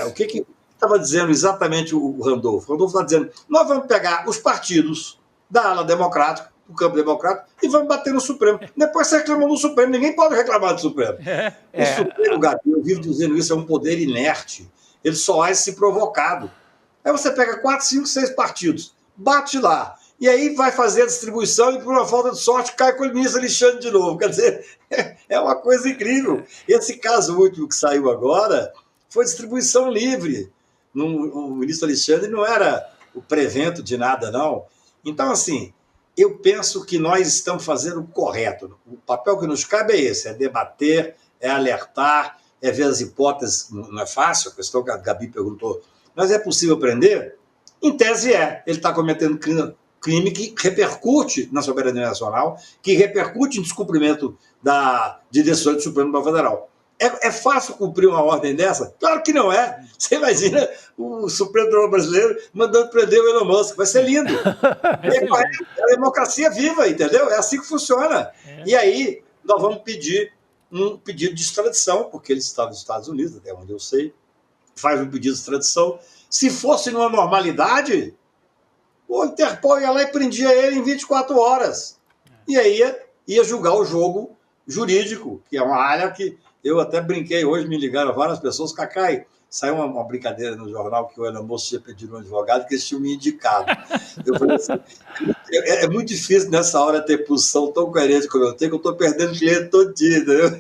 o que estava dizendo exatamente o Randolfo? O Randolfo está dizendo, nós vamos pegar os partidos da ala democrática, do campo democrático, e vamos bater no Supremo. Depois você reclama do Supremo, ninguém pode reclamar do Supremo. O Supremo, Gabi, eu vivo dizendo isso, é um poder inerte. Ele só age se provocado. Aí você pega 4, 5, 6 partidos, bate lá, e aí vai fazer a distribuição e, por uma falta de sorte, cai com o ministro Alexandre de novo. Quer dizer, é uma coisa incrível. Esse caso último que saiu agora foi distribuição livre. O ministro Alexandre não era o prevento de nada, não. Então, assim, eu penso que nós estamos fazendo o correto. O papel que nos cabe é esse, é debater, é alertar, é ver as hipóteses. Não é fácil, a questão que a Gabi perguntou, mas é possível prender? Em tese ele está cometendo crime que repercute na soberania nacional, que repercute em descumprimento de decisões do Supremo Tribunal Federal. É fácil cumprir uma ordem dessa? Claro que não é. Você imagina o Supremo Tribunal Brasileiro mandando prender o Elon Musk. Vai ser lindo. É a democracia viva, entendeu? É assim que funciona. E aí nós vamos pedir um pedido de extradição, porque ele está nos Estados Unidos, até onde eu sei, faz um pedido de extradição. Se fosse numa normalidade, o Interpol ia lá e prendia ele em 24 horas. E aí ia julgar o jogo jurídico, que é uma área que eu até brinquei hoje, me ligaram várias pessoas, Cacai, saiu uma brincadeira no jornal que o Elon Musk tinha pedido um advogado que eles tinham me indicado. Eu falei assim, é muito difícil nessa hora ter posição tão coerente como eu tenho, que eu estou perdendo cliente todo dia, entendeu?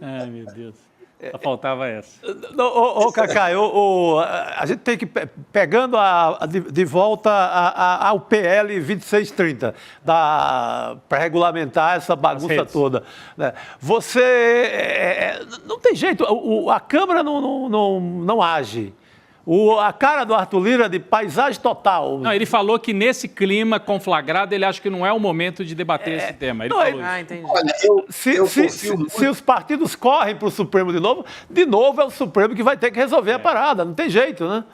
Ai, meu Deus. Só faltava essa.
Cacai, a gente tem que, pegando de volta ao PL 2630, para regulamentar essa bagunça toda. Né? Não tem jeito, a Câmara não age. A cara do Arthur Lira de paisagem total.
Não, ele falou que nesse clima conflagrado ele acha que não é o momento de debater esse tema. Ele falou isso.
Entendi.
Olha, se os partidos correm para o Supremo de novo é o Supremo que vai ter que resolver a parada. Não tem jeito, né?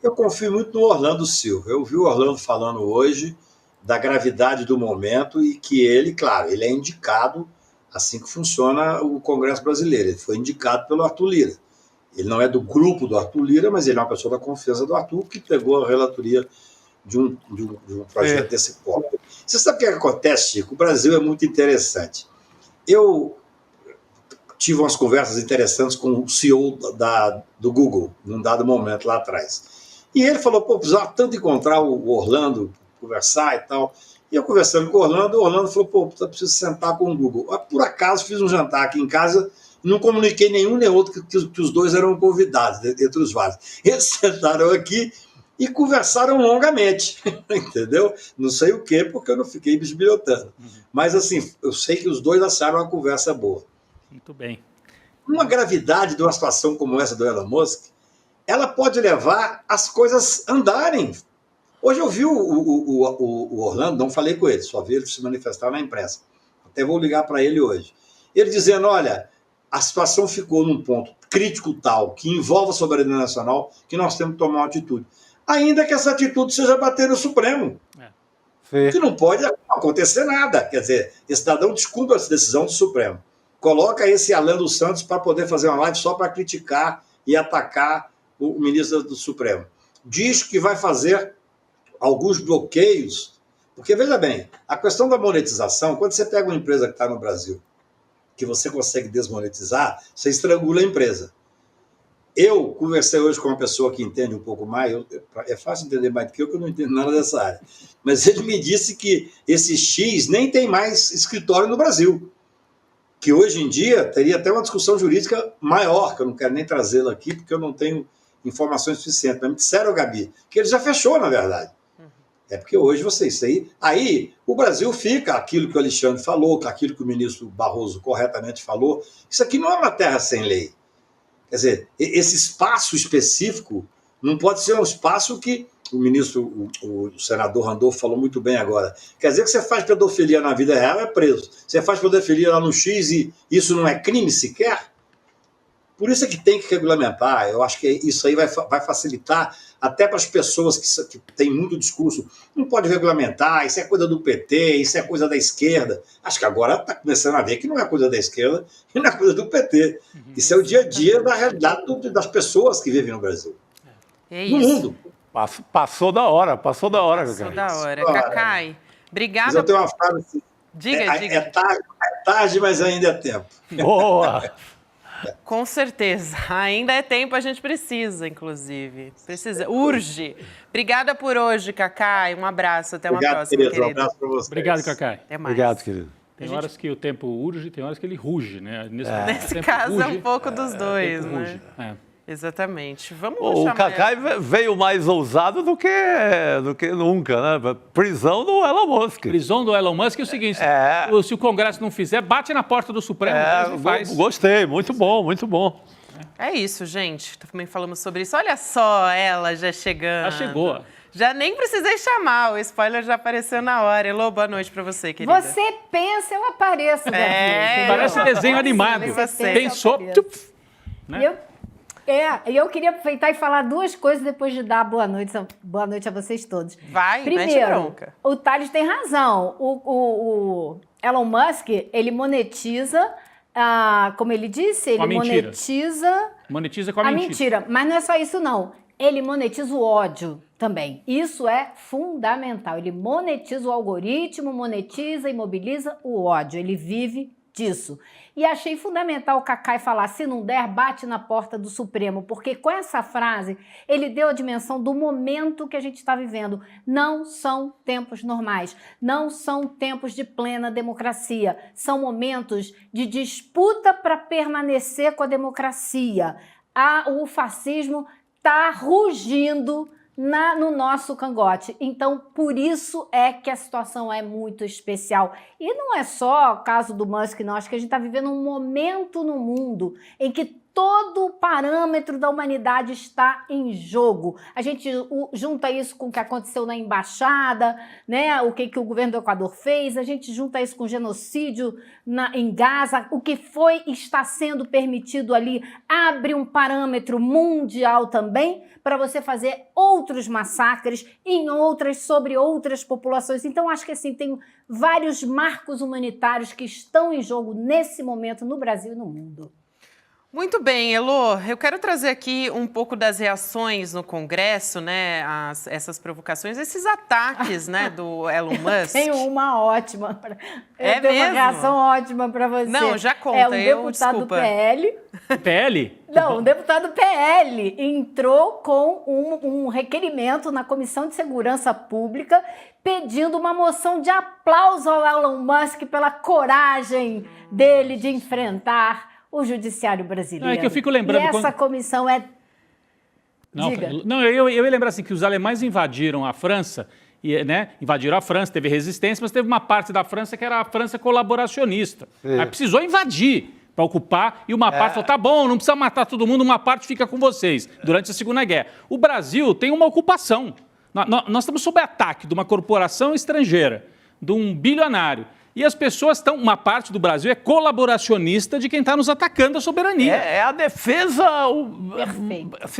Eu confio muito no Orlando Silva. Eu vi o Orlando falando hoje da gravidade do momento e que ele, claro, ele é indicado assim que funciona o Congresso brasileiro. Ele foi indicado pelo Arthur Lira. Ele não é do grupo do Arthur Lira, mas ele é uma pessoa da confiança do Arthur, que pegou a relatoria de um projeto desse porte. Você sabe o que acontece, Chico? O Brasil é muito interessante. Eu tive umas conversas interessantes com o CEO do Google, num dado momento lá atrás. E ele falou, precisava tanto encontrar o Orlando, conversar e tal. E eu conversando com o Orlando falou, preciso sentar com o Google. Por acaso, fiz um jantar aqui em casa, não comuniquei nenhum nem outro, que os dois eram convidados, entre os vários. Eles sentaram aqui e conversaram longamente, entendeu? Não sei o quê, porque eu não fiquei bisbilhotando. Mas, assim, eu sei que os dois acharam uma conversa boa.
Muito bem.
Uma gravidade de uma situação como essa do Elon Musk, ela pode levar as coisas andarem. Hoje eu vi o Orlando, não falei com ele, só vi ele se manifestar na imprensa. Até vou ligar para ele hoje. Ele dizendo, olha, a situação ficou num ponto crítico tal, que envolve a soberania nacional, que nós temos que tomar uma atitude. Ainda que essa atitude seja bater no Supremo. Que não pode acontecer nada. Quer dizer, esse cidadão descumpre essa decisão do Supremo. Coloca esse Alan dos Santos para poder fazer uma live só para criticar e atacar o ministro do Supremo. Diz que vai fazer alguns bloqueios, porque, veja bem, a questão da monetização, quando você pega uma empresa que está no Brasil, que você consegue desmonetizar, você estrangula a empresa. Eu conversei hoje com uma pessoa que entende um pouco mais, é fácil entender mais do que eu não entendo nada dessa área, mas ele me disse que esse X nem tem mais escritório no Brasil, que hoje em dia teria até uma discussão jurídica maior, que eu não quero nem trazê-la aqui, porque eu não tenho informações suficientes. Mas me disseram, Gabi, que ele já fechou, na verdade. É porque hoje vocês aí o Brasil fica aquilo que o Alexandre falou, aquilo que o ministro Barroso corretamente falou. Isso aqui não é uma terra sem lei. Quer dizer, esse espaço específico não pode ser um espaço que o ministro, o senador Randolfo falou muito bem agora. Quer dizer que você faz pedofilia na vida real, é preso. Você faz pedofilia lá no X e isso não é crime sequer? Por isso é que tem que regulamentar. Eu acho que isso aí vai facilitar até para as pessoas que têm muito discurso. Não pode regulamentar, isso é coisa do PT, isso é coisa da esquerda. Acho que agora está começando a ver que não é coisa da esquerda e não é coisa do PT. Isso é o dia a dia da realidade das pessoas que vivem no Brasil.
É
no
isso.
mundo.
Passou da hora,
Passou da hora. Cacai, obrigada.
Mas eu tenho uma frase assim,
Diga.
É tarde, mas ainda é tempo.
Boa!
Com certeza. Ainda é tempo, a gente precisa, inclusive. Urge. Obrigada por hoje, Cacai. Um abraço, até uma próxima,
querido.
querido.
Um abraço para vocês.
Obrigado, Cacai.
Até mais.
Obrigado, querido.
Tem horas que o tempo urge, tem horas que ele ruge, né?
Nesse caso é um pouco dos dois, né? Exatamente. Vamos
O
chamar...
Cacai veio mais ousado do que nunca, né? Prisão do Elon Musk.
Prisão do Elon Musk é o seguinte, se o Congresso não fizer, bate na porta do Supremo.
Gostei, muito bom, muito bom.
É isso, gente. Também falamos sobre isso. Olha só ela já chegando.
Já chegou.
Já nem precisei chamar, o spoiler já apareceu na hora. Elô, boa noite pra você, querida.
Você pensa, eu apareço, Gabi.
Parece desenho animado. Pensou...
Né? Eu queria aproveitar e falar duas coisas depois de dar boa noite a vocês todos. Primeiro,
bronca.
O Thales tem razão. O Elon Musk, ele monetiza, como ele disse, ele monetiza...
Monetiza com a
mentira. Mas não é só isso, não. Ele monetiza o ódio também. Isso é fundamental. Ele monetiza o algoritmo, monetiza e mobiliza o ódio. Ele vive disso. E achei fundamental o Cacai falar, se não der, bate na porta do Supremo, porque com essa frase ele deu a dimensão do momento que a gente está vivendo. Não são tempos normais, não são tempos de plena democracia, são momentos de disputa para permanecer com a democracia. O fascismo está rugindo no nosso cangote. Então, por isso é que a situação é muito especial. E não é só o caso do Musk, não. Acho que a gente está vivendo um momento no mundo em que todo o parâmetro da humanidade está em jogo. A gente junta isso com o que aconteceu na embaixada, né? O que o governo do Equador fez, a gente junta isso com o genocídio em Gaza, o que está sendo permitido ali, abre um parâmetro mundial também para você fazer outros massacres sobre outras populações. Então, acho que assim, tem vários marcos humanitários que estão em jogo nesse momento no Brasil e no mundo.
Muito bem, Elô, eu quero trazer aqui um pouco das reações no Congresso, né, essas provocações, esses ataques, né, do Elon Musk.
Tenho uma ótima.
É
tenho
mesmo?
uma reação ótima para você.
Não, já conta,
é um deputado do PL.
PL?
Não, um deputado PL entrou com um requerimento na Comissão de Segurança Pública pedindo uma moção de aplauso ao Elon Musk pela coragem dele de enfrentar o judiciário brasileiro.
Não, é que eu fico lembrando...
E essa comissão é...
Não, eu ia lembrar assim, que os alemães invadiram a França, invadiram a França, teve resistência, mas teve uma parte da França que era a França colaboracionista. Aí precisou invadir para ocupar, e uma parte falou, tá bom, não precisa matar todo mundo, uma parte fica com vocês, durante a Segunda Guerra. O Brasil tem uma ocupação. Nós estamos sob ataque de uma corporação estrangeira, de um bilionário. E as pessoas estão, uma parte do Brasil é colaboracionista de quem está nos atacando a soberania.
É a defesa,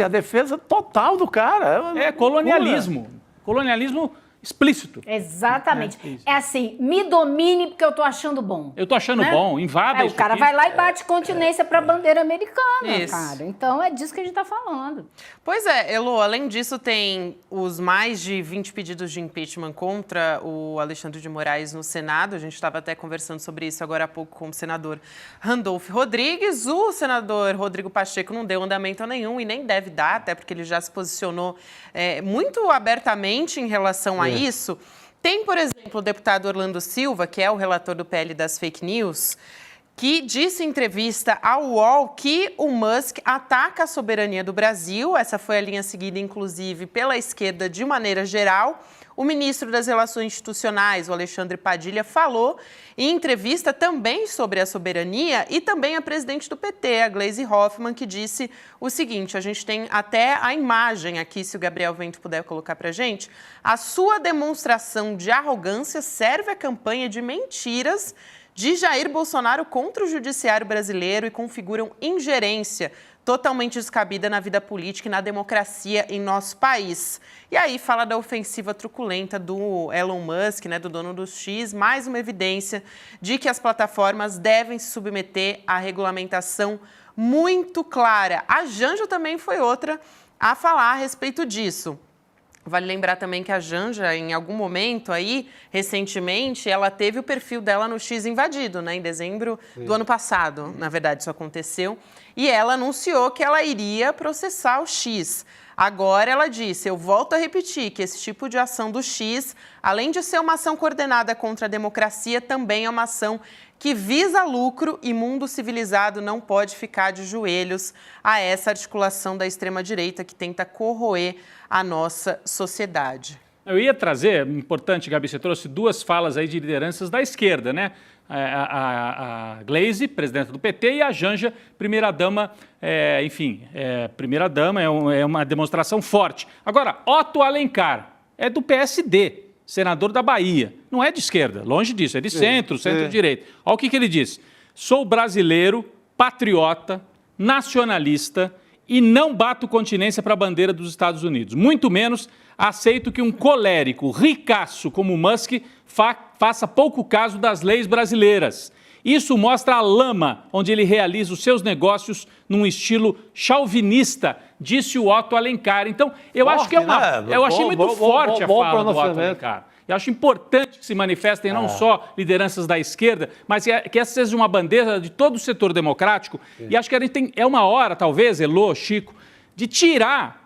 a defesa total do cara.
É colonialismo. Colonialismo explícito.
Exatamente. É assim, me domine porque eu tô achando bom.
Eu tô achando bom, invada
isso. O cara vai lá e bate continência para a bandeira americana,
isso.
cara. Então é disso que a gente tá falando.
Pois é, Elô, além disso tem os mais de 20 pedidos de impeachment contra o Alexandre de Moraes no Senado. A gente estava até conversando sobre isso agora há pouco com o senador Randolfo Rodrigues. O senador Rodrigo Pacheco não deu andamento nenhum e nem deve dar, até porque ele já se posicionou muito abertamente em relação a isso. Tem, por exemplo, o deputado Orlando Silva, que é o relator do PL das fake news, que disse em entrevista ao UOL que o Musk ataca a soberania do Brasil. Essa foi a linha seguida, inclusive, pela esquerda de maneira geral. O ministro das Relações Institucionais, o Alexandre Padilha, falou em entrevista também sobre a soberania e também a presidente do PT, a Gleisi Hoffmann, que disse o seguinte, a gente tem até a imagem aqui, se o Gabriel Vento puder colocar para a gente, a sua demonstração de arrogância serve à campanha de mentiras de Jair Bolsonaro contra o judiciário brasileiro e configuram ingerência totalmente descabida na vida política e na democracia em nosso país. E aí fala da ofensiva truculenta do Elon Musk, né, do dono do X, mais uma evidência de que as plataformas devem se submeter à regulamentação muito clara. A Janja também foi outra a falar a respeito disso. Vale lembrar também que a Janja, em algum momento aí, recentemente, ela teve o perfil dela no X invadido, né? Em dezembro do ano passado, na verdade, isso aconteceu. E ela anunciou que ela iria processar o X. Agora ela disse, eu volto a repetir, que esse tipo de ação do X, além de ser uma ação coordenada contra a democracia, também é uma ação que visa lucro e mundo civilizado não pode ficar de joelhos a essa articulação da extrema-direita que tenta corroer a nossa sociedade.
Eu ia trazer, importante, Gabi, você trouxe duas falas aí de lideranças da esquerda, né? A Gleisi, presidenta do PT, e a Janja, primeira-dama, primeira-dama é uma demonstração forte. Agora, Otto Alencar é do PSD, senador da Bahia. Não é de esquerda, longe disso, é de centro, centro-direita. Olha o que ele diz. Sou brasileiro, patriota, nacionalista e não bato continência para a bandeira dos Estados Unidos. Muito menos aceito que um colérico ricaço como Musk faça pouco caso das leis brasileiras. Isso mostra a lama onde ele realiza os seus negócios num estilo chauvinista, disse o Otto Alencar. Então, eu acho que é uma...
né?
Eu achei muito forte a fala do Otto Alencar. Eu acho importante que se manifestem não só lideranças da esquerda, mas que essa seja uma bandeira de todo o setor democrático. E acho que a gente é uma hora, talvez, Elô, Chico, de tirar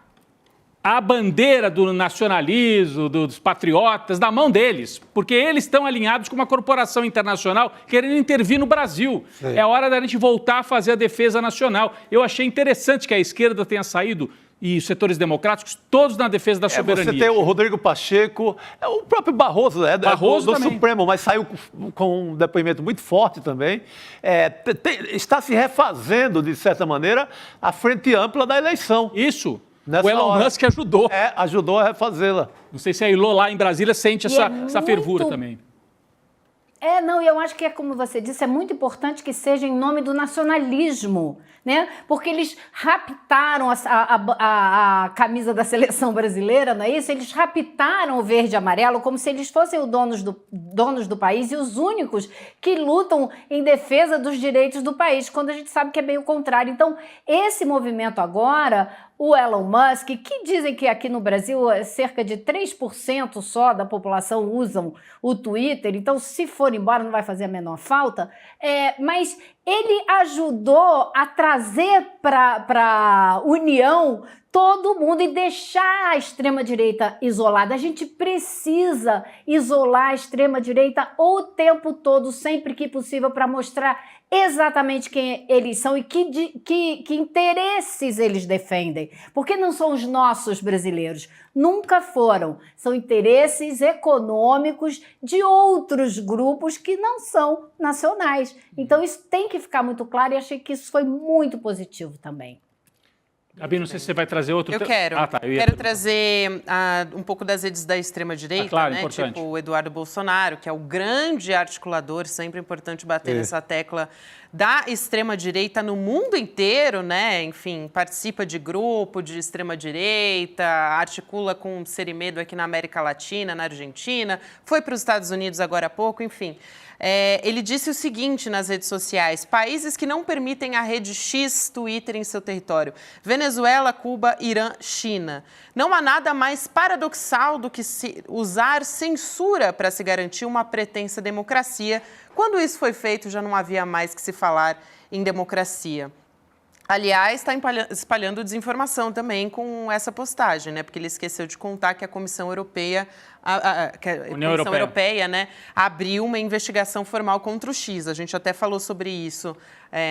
a bandeira do nacionalismo, dos patriotas, da mão deles, porque eles estão alinhados com uma corporação internacional querendo intervir no Brasil. Sim. É hora da gente voltar a fazer a defesa nacional. Eu achei interessante que a esquerda tenha saído e os setores democráticos, todos na defesa da soberania.
Você tem o Rodrigo Pacheco, o próprio Barroso, do Supremo, mas saiu com um depoimento muito forte também. Está se refazendo, de certa maneira, a frente ampla da eleição.
Isso. O Elon Musk ajudou.
Ajudou a refazê-la.
Não sei se a Ilô lá em Brasília sente essa fervura também.
E eu acho que é como você disse, é muito importante que seja em nome do nacionalismo, né? Porque eles raptaram a camisa da seleção brasileira, não é isso? Eles raptaram o verde e amarelo como se eles fossem os donos do país e os únicos que lutam em defesa dos direitos do país, quando a gente sabe que é bem o contrário. Então, esse movimento agora, o Elon Musk, que dizem que aqui no Brasil cerca de 3% só da população usam o Twitter, então se for embora não vai fazer a menor falta, mas ele ajudou a trazer para a União todo mundo e deixar a extrema-direita isolada. A gente precisa isolar a extrema-direita o tempo todo, sempre que possível, para mostrar exatamente quem eles são e que interesses eles defendem. Porque não são os nossos brasileiros, nunca foram. São interesses econômicos de outros grupos que não são nacionais. Então isso tem que ficar muito claro e achei que isso foi muito positivo também.
Gabi, não sei se você vai trazer outro...
Eu quero. Quero trazer um pouco das redes da extrema-direita,
claro,
né?
Importante.
Tipo o Eduardo Bolsonaro, que é o grande articulador, sempre importante bater nessa tecla da extrema-direita no mundo inteiro, né? Enfim, participa de grupo de extrema-direita, articula com Serimedo aqui na América Latina, na Argentina, foi para os Estados Unidos agora há pouco, enfim. Ele disse o seguinte nas redes sociais: países que não permitem a rede X Twitter em seu território: Venezuela, Cuba, Irã, China. Não há nada mais paradoxal do que usar censura para se garantir uma pretensa democracia. Quando isso foi feito, já não havia mais que se falar em democracia. Aliás, está espalhando desinformação também com essa postagem, né? Porque ele esqueceu de contar que a Comissão Europeia,
União Europeia,
né, abriu uma investigação formal contra o X. A gente até falou sobre isso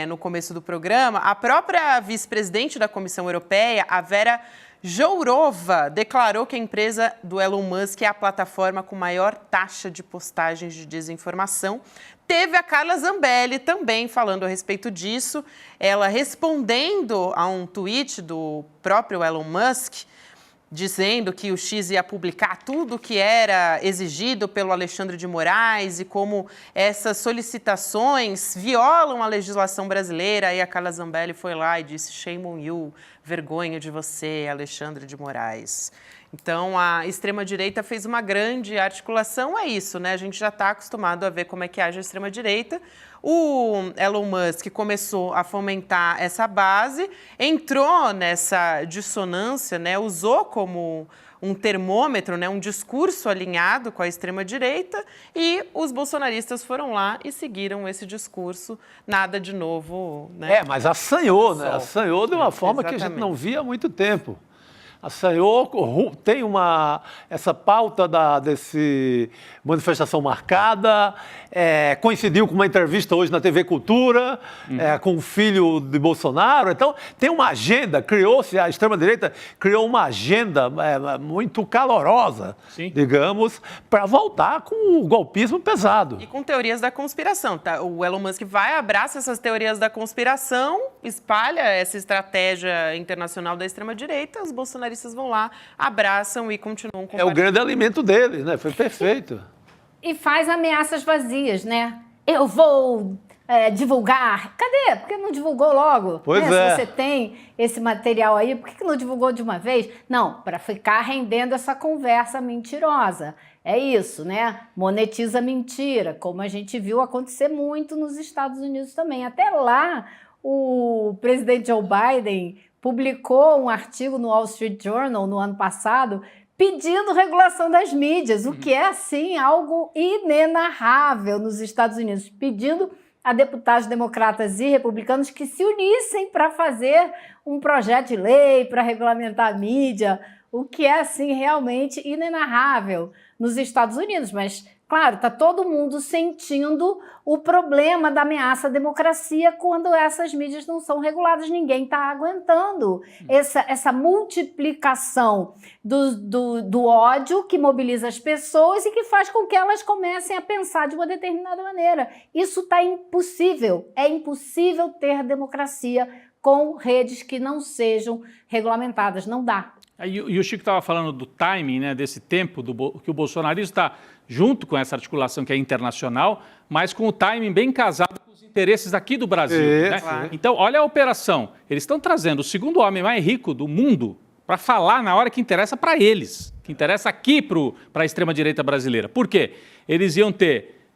no começo do programa. A própria vice-presidente da Comissão Europeia, a Vera Jourova, declarou que a empresa do Elon Musk é a plataforma com maior taxa de postagens de desinformação. Teve a Carla Zambelli também falando a respeito disso, ela respondendo a um tweet do próprio Elon Musk, dizendo que o X ia publicar tudo que era exigido pelo Alexandre de Moraes e como essas solicitações violam a legislação brasileira. Aí a Carla Zambelli foi lá e disse: "Shame on you, vergonha de você, Alexandre de Moraes". Então, a extrema-direita fez uma grande articulação, é isso, né? A gente já está acostumado a ver como é que age a extrema-direita. O Elon Musk começou a fomentar essa base, entrou nessa dissonância, né? Usou como um termômetro, né? Um discurso alinhado com a extrema-direita, e os bolsonaristas foram lá e seguiram esse discurso. Nada de novo, né?
Mas assanhou, né? Assanhou de uma forma que a gente não via há muito tempo. Assanhou, tem essa pauta desse manifestação marcada, coincidiu com uma entrevista hoje na TV Cultura, com o filho de Bolsonaro. Então, tem uma agenda, a extrema-direita criou uma agenda muito calorosa, sim, digamos, para voltar com o golpismo pesado.
E com teorias da conspiração, tá? O Elon Musk abraça essas teorias da conspiração, espalha essa estratégia internacional da extrema-direita, os bolsonaristas vão lá, abraçam e continuam com.
É o grande alimento deles, né? Foi perfeito.
E faz ameaças vazias, né? Eu vou divulgar. Cadê? Por que não divulgou logo?
Pois
Se você tem esse material aí, por que não divulgou de uma vez? Não, para ficar rendendo essa conversa mentirosa. É isso, né? Monetiza mentira, como a gente viu acontecer muito nos Estados Unidos também. Até lá, o presidente Joe Biden publicou um artigo no Wall Street Journal no ano passado pedindo regulação das mídias, o que é, assim, algo inenarrável nos Estados Unidos, pedindo a deputados democratas e republicanos que se unissem para fazer um projeto de lei para regulamentar a mídia, o que é, assim, realmente inenarrável nos Estados Unidos. Mas, claro, está todo mundo sentindo o problema da ameaça à democracia quando essas mídias não são reguladas. Ninguém está aguentando essa multiplicação do ódio que mobiliza as pessoas e que faz com que elas comecem a pensar de uma determinada maneira. Isso está impossível. É impossível ter democracia com redes que não sejam regulamentadas. Não dá.
E o Chico estava falando do timing, né, desse tempo, que o bolsonarismo está junto com essa articulação que é internacional, mas com o timing bem casado com os interesses aqui do Brasil. Né? Claro. Então, olha a operação. Eles estão trazendo o segundo homem mais rico do mundo para falar na hora que interessa para eles, que interessa aqui para a extrema-direita brasileira. Por quê? Eles iam ter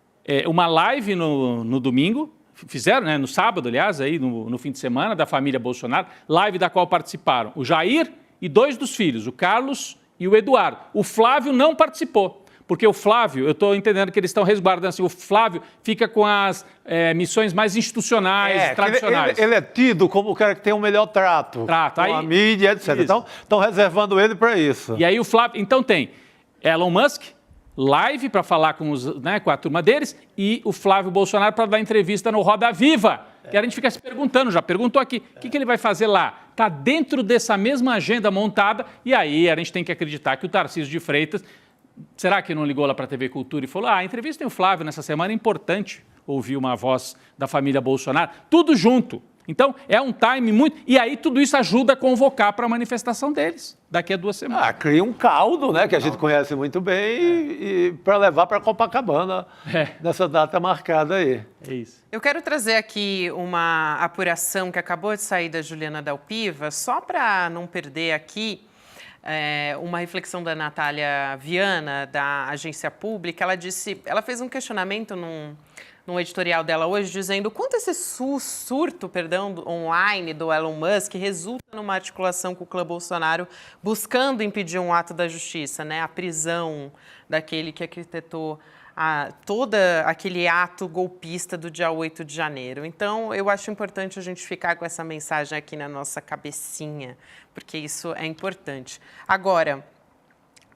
uma live no domingo, fizeram, né, no sábado, aliás, aí, no fim de semana, da família Bolsonaro, live da qual participaram o Jair e 2 dos filhos, o Carlos e o Eduardo. O Flávio não participou, porque o Flávio, eu estou entendendo que eles estão resguardando, assim, o Flávio fica com as missões mais institucionais, tradicionais.
Ele é tido como o cara que tem o melhor trato com a mídia, etc. Isso. Então, estão reservando ele para isso.
E aí o Flávio, então tem Elon Musk, live para falar com a turma deles, e o Flávio Bolsonaro para dar entrevista no Roda Viva. Que a gente fica se perguntando, já perguntou aqui, o que ele vai fazer lá? Está dentro dessa mesma agenda montada, e aí a gente tem que acreditar que o Tarcísio de Freitas, será que não ligou lá para a TV Cultura e falou, entrevistem o Flávio nessa semana, é importante ouvir uma voz da família Bolsonaro, tudo junto. Então, é um time muito... E aí, tudo isso ajuda a convocar para a manifestação deles, daqui a 2 semanas.
Cria um caldo, né, que a gente conhece muito bem, e para levar para Copacabana, nessa data marcada aí.
É isso.
Eu quero trazer aqui uma apuração que acabou de sair da Juliana Dalpiva, só para não perder aqui uma reflexão da Natália Viana, da Agência Pública. Ela fez um questionamento num editorial dela hoje, dizendo quanto esse surto online do Elon Musk resulta numa articulação com o clã Bolsonaro buscando impedir um ato da justiça, né? A prisão daquele que arquitetou todo aquele ato golpista do dia 8 de janeiro. Então, eu acho importante a gente ficar com essa mensagem aqui na nossa cabecinha, porque isso é importante. Agora,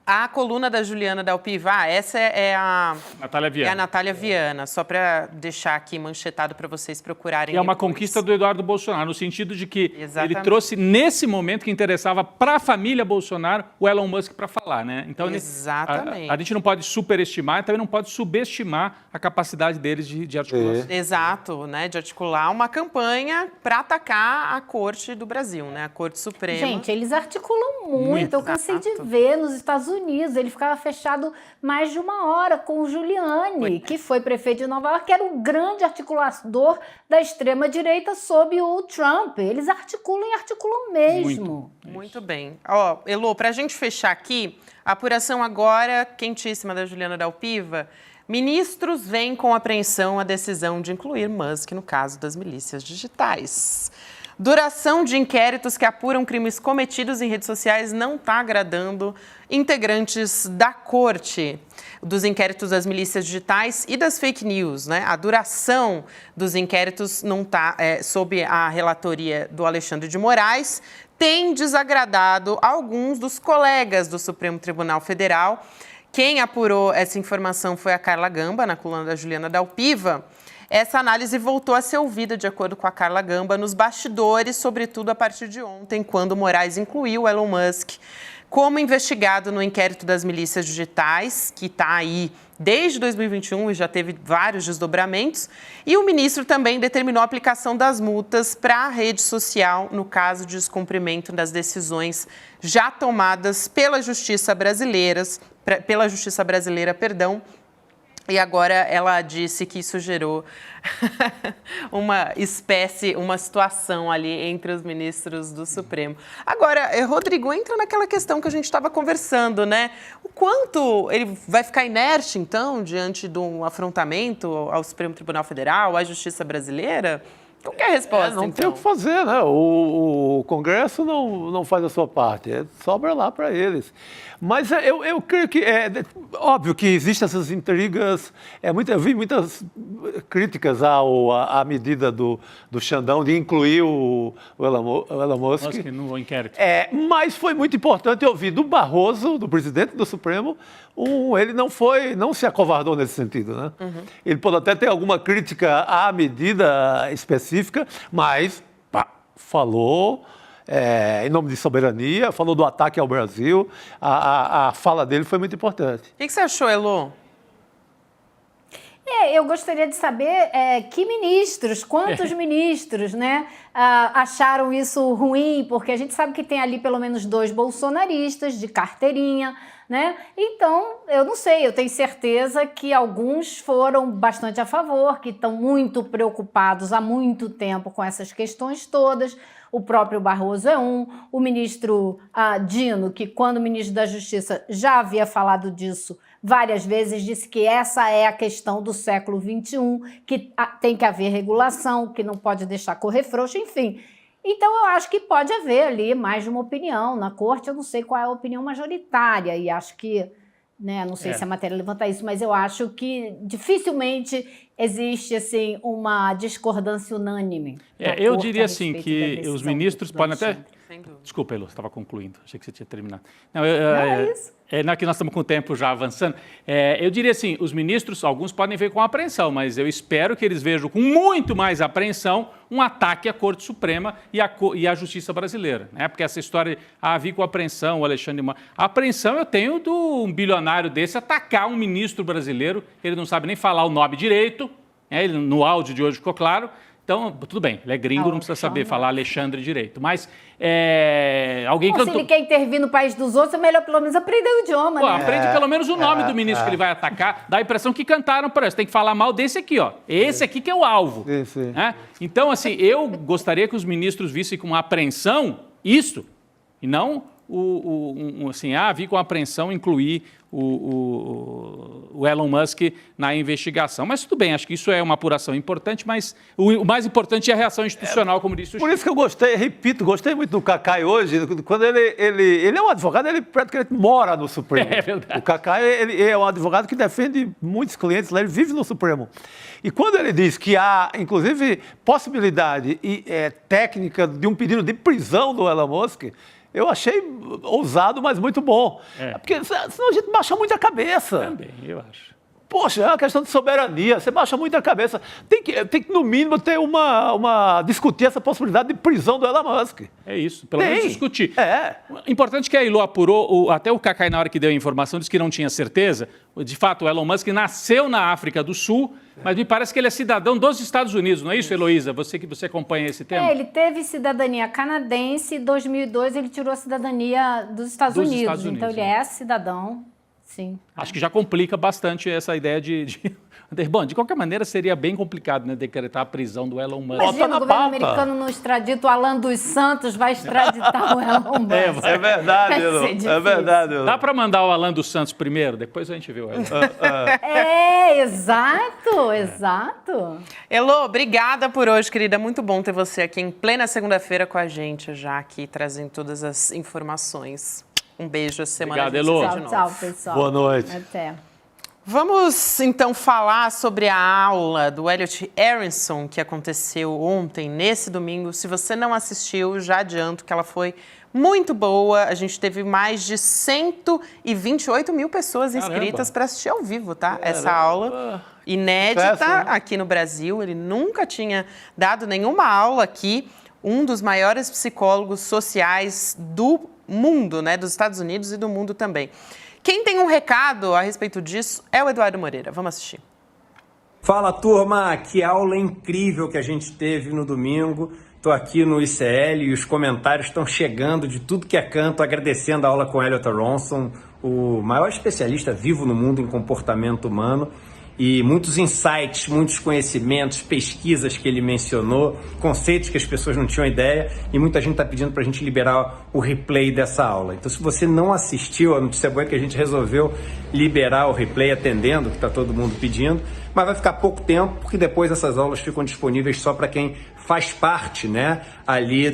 a coluna da Juliana Dalpiva, essa é a
Natália Viana.
É a Natália Viana, só para deixar aqui manchetado para vocês procurarem.
E é uma
depois.
conquista do Eduardo Bolsonaro, no sentido de que
Exatamente.
ele trouxe, nesse momento que interessava para a família Bolsonaro, o Elon Musk para falar, né? Então,
Exatamente.
a gente não pode superestimar, também não pode subestimar a capacidade deles de articulação.
Exato, né? De articular uma campanha para atacar a Corte do Brasil, né? A Corte Suprema.
Gente, eles articulam muito.
Muito.
Eu cansei de ver nos Estados Unidos. Ele ficava fechado mais de 1 hora com o Giuliani, que foi prefeito de Nova York, que era o grande articulador da extrema-direita sob o Trump. Eles articulam e articulam mesmo.
Muito bem. Ó, Elô, para a gente fechar aqui, a apuração agora quentíssima da Juliana Dalpiva. Ministros veem com apreensão a decisão de incluir Musk no caso das milícias digitais. Duração de inquéritos que apuram crimes cometidos em redes sociais não está agradando integrantes da corte. Dos inquéritos das milícias digitais e das fake news, né? A duração dos inquéritos não está sob a relatoria do Alexandre de Moraes, tem desagradado alguns dos colegas do Supremo Tribunal Federal. Quem apurou essa informação foi a Carla Gamba, na coluna da Juliana Dalpiva. Essa análise voltou a ser ouvida, de acordo com a Carla Gamba, nos bastidores, sobretudo a partir de ontem, quando Moraes incluiu Elon Musk como investigado no inquérito das milícias digitais, que está aí desde 2021 e já teve vários desdobramentos. E o ministro também determinou a aplicação das multas para a rede social no caso de descumprimento das decisões já tomadas pela Justiça brasileira, E agora ela disse que isso gerou uma situação ali entre os ministros do Supremo. Agora, Rodrigo, entra naquela questão que a gente estava conversando, né? O quanto ele vai ficar inerte, então, diante de um afrontamento ao Supremo Tribunal Federal, à Justiça brasileira? Qual que é a resposta,
Não
então?
tem o que fazer, né? O Congresso não faz a sua parte, sobra lá para eles. Mas eu creio que óbvio que existem essas intrigas. Eu vi muitas críticas à medida do Xandão de incluir o Elon Musk
no inquérito.
Mas foi muito importante ouvir do Barroso, do presidente do Supremo, ele não se acovardou nesse sentido, né? Ele pode até ter alguma crítica à medida específica, mas falou em nome de soberania, falou do ataque ao Brasil. A fala dele foi muito importante.
O que você achou, Elô?
Eu gostaria de saber quantos ministros, né, acharam isso ruim, porque a gente sabe que tem ali pelo menos 2 bolsonaristas de carteirinha, né? Então, eu não sei, eu tenho certeza que alguns foram bastante a favor, que estão muito preocupados há muito tempo com essas questões todas. O próprio Barroso é o ministro Dino, que quando ministro da Justiça já havia falado disso várias vezes, disse que essa é a questão do século XXI, que tem que haver regulação, que não pode deixar correr frouxo, enfim. Então, eu acho que pode haver ali mais de uma opinião. Na corte, eu não sei qual é a opinião majoritária e acho que, né, não sei se a matéria levanta isso, mas eu acho que dificilmente existe assim, uma discordância unânime.
Eu diria assim que os ministros podem até... Desculpa, Elô, você estava concluindo. Achei que você tinha terminado. Não,
é isso.
Que nós estamos com o tempo já avançando. Eu diria assim, os ministros, alguns podem ver com apreensão, mas eu espero que eles vejam com muito mais apreensão um ataque à Corte Suprema e à Justiça brasileira. Né? Porque essa história de vir com apreensão, o Alexandre... A apreensão eu tenho de um bilionário desse atacar um ministro brasileiro, ele não sabe nem falar o nome direito, ele, no áudio de hoje ficou claro. Então, tudo bem, ele é gringo, não precisa saber falar Alexandre direito. Mas alguém
cantou... Se ele quer intervir no país dos outros, é melhor pelo menos aprender o idioma, né?
Aprende pelo menos o nome do ministro que ele vai atacar. Dá a impressão que cantaram para isso. Tem que falar mal desse aqui, ó. Esse aqui que é o alvo. Então, assim, eu gostaria que os ministros vissem com apreensão isso, e não vi com apreensão incluir o Elon Musk na investigação. Mas tudo bem, acho que isso é uma apuração importante, mas o mais importante é a reação institucional, como disse o
Por isso que eu gostei muito do Cacai hoje, quando ele é um advogado, ele praticamente mora no Supremo.
É verdade.
O Cacai, ele é um advogado que defende muitos clientes lá, ele vive no Supremo. E quando ele diz que há, inclusive, possibilidade técnica de um pedido de prisão do Elon Musk, eu achei ousado, mas muito bom. Porque senão a gente baixa muito a cabeça.
Também, eu acho.
Poxa, é uma questão de soberania, você baixa muito a cabeça. Tem que no mínimo, ter discutir essa possibilidade de prisão do Elon Musk.
É isso, pelo menos discutir.
É.
Importante que a Ilô apurou, até o Cacai, na hora que deu a informação, disse que não tinha certeza. De fato, o Elon Musk nasceu na África do Sul, mas me parece que ele é cidadão dos Estados Unidos, não é isso, Heloísa? Você acompanha esse tema?
Ele teve cidadania canadense, em 2002 ele tirou a cidadania dos Estados Unidos. Então ele é cidadão, sim.
Acho que já complica bastante essa ideia Bom, de qualquer maneira, seria bem complicado, né, decretar a prisão do Elon Musk.
Imagina, o governo americano não extradita o Alan dos Santos, vai extraditar o Elon Musk.
É verdade, Elô. É verdade, Elô.
Dá para mandar o Alan dos Santos primeiro? Depois a gente vê o Elon.
Exato.
Elô, obrigada por hoje, querida. Muito bom ter você aqui em plena segunda-feira com a gente, já aqui trazendo todas as informações. Um beijo, essa semana.
Obrigado, Elô.
Tchau, pessoal.
Boa noite.
Até.
Vamos, então, falar sobre a aula do Elliot Aronson, que aconteceu ontem, nesse domingo. Se você não assistiu, já adianto que ela foi muito boa. A gente teve mais de 128 mil pessoas inscritas para assistir ao vivo, tá? Essa aula inédita aqui no Brasil. Ele nunca tinha dado nenhuma aula aqui. Um dos maiores psicólogos sociais do mundo, né? Dos Estados Unidos e do mundo também. Quem tem um recado a respeito disso é o Eduardo Moreira. Vamos assistir.
Fala, turma! Que aula incrível que a gente teve no domingo. Estou aqui no ICL e os comentários estão chegando de tudo que é canto, agradecendo a aula com Elliot Aronson, o maior especialista vivo no mundo em comportamento humano. E muitos insights, muitos conhecimentos, pesquisas que ele mencionou, conceitos que as pessoas não tinham ideia, e muita gente está pedindo para a gente liberar o replay dessa aula. Então, se você não assistiu, a notícia boa é que a gente resolveu liberar o replay atendendo, que está todo mundo pedindo, mas vai ficar pouco tempo, porque depois essas aulas ficam disponíveis só para quem faz parte, né, ali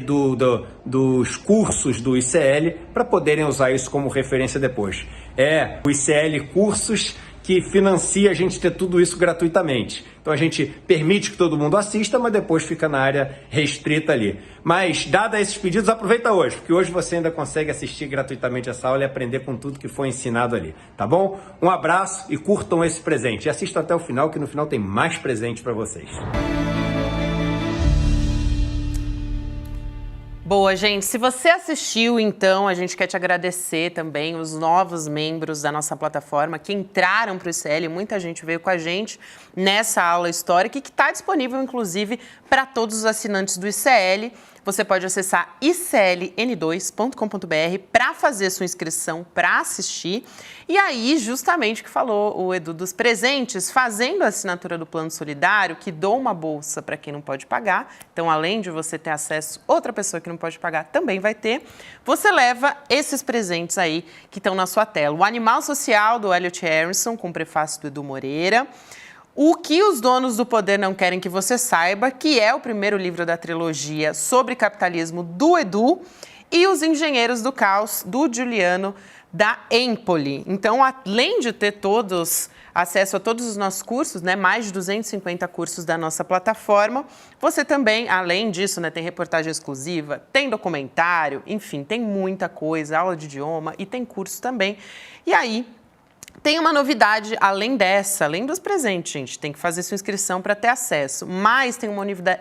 dos cursos do ICL, para poderem usar isso como referência depois. É o ICL Cursos que financia a gente ter tudo isso gratuitamente. Então a gente permite que todo mundo assista, mas depois fica na área restrita ali. Mas, dada esses pedidos, aproveita hoje, porque hoje você ainda consegue assistir gratuitamente essa aula e aprender com tudo que foi ensinado ali, tá bom? Um abraço e curtam esse presente. E assistam até o final, que no final tem mais presente para vocês.
Boa, gente. Se você assistiu, então, a gente quer te agradecer também os novos membros da nossa plataforma que entraram para o ICL. Muita gente veio com a gente nessa aula histórica e que está disponível, inclusive, para todos os assinantes do ICL. Você pode acessar icln2.com.br para fazer sua inscrição, para assistir. E aí, justamente o que falou o Edu dos presentes, fazendo a assinatura do Plano Solidário, que dou uma bolsa para quem não pode pagar. Então, além de você ter acesso, outra pessoa que não pode pagar também vai ter. Você leva esses presentes aí que estão na sua tela. O Animal Social, do Elliot Aronson, com o prefácio do Edu Moreira. O que os donos do poder não querem que você saiba, que é o primeiro livro da trilogia sobre capitalismo do Edu, e Os Engenheiros do Caos, do Juliano da Empoli. Então, além de ter acesso a todos os nossos cursos, né, mais de 250 cursos da nossa plataforma, você também, além disso, né, tem reportagem exclusiva, tem documentário, enfim, tem muita coisa, aula de idioma e tem curso também. E aí, tem uma novidade além dessa, além dos presentes, gente, tem que fazer sua inscrição para ter acesso, mas tem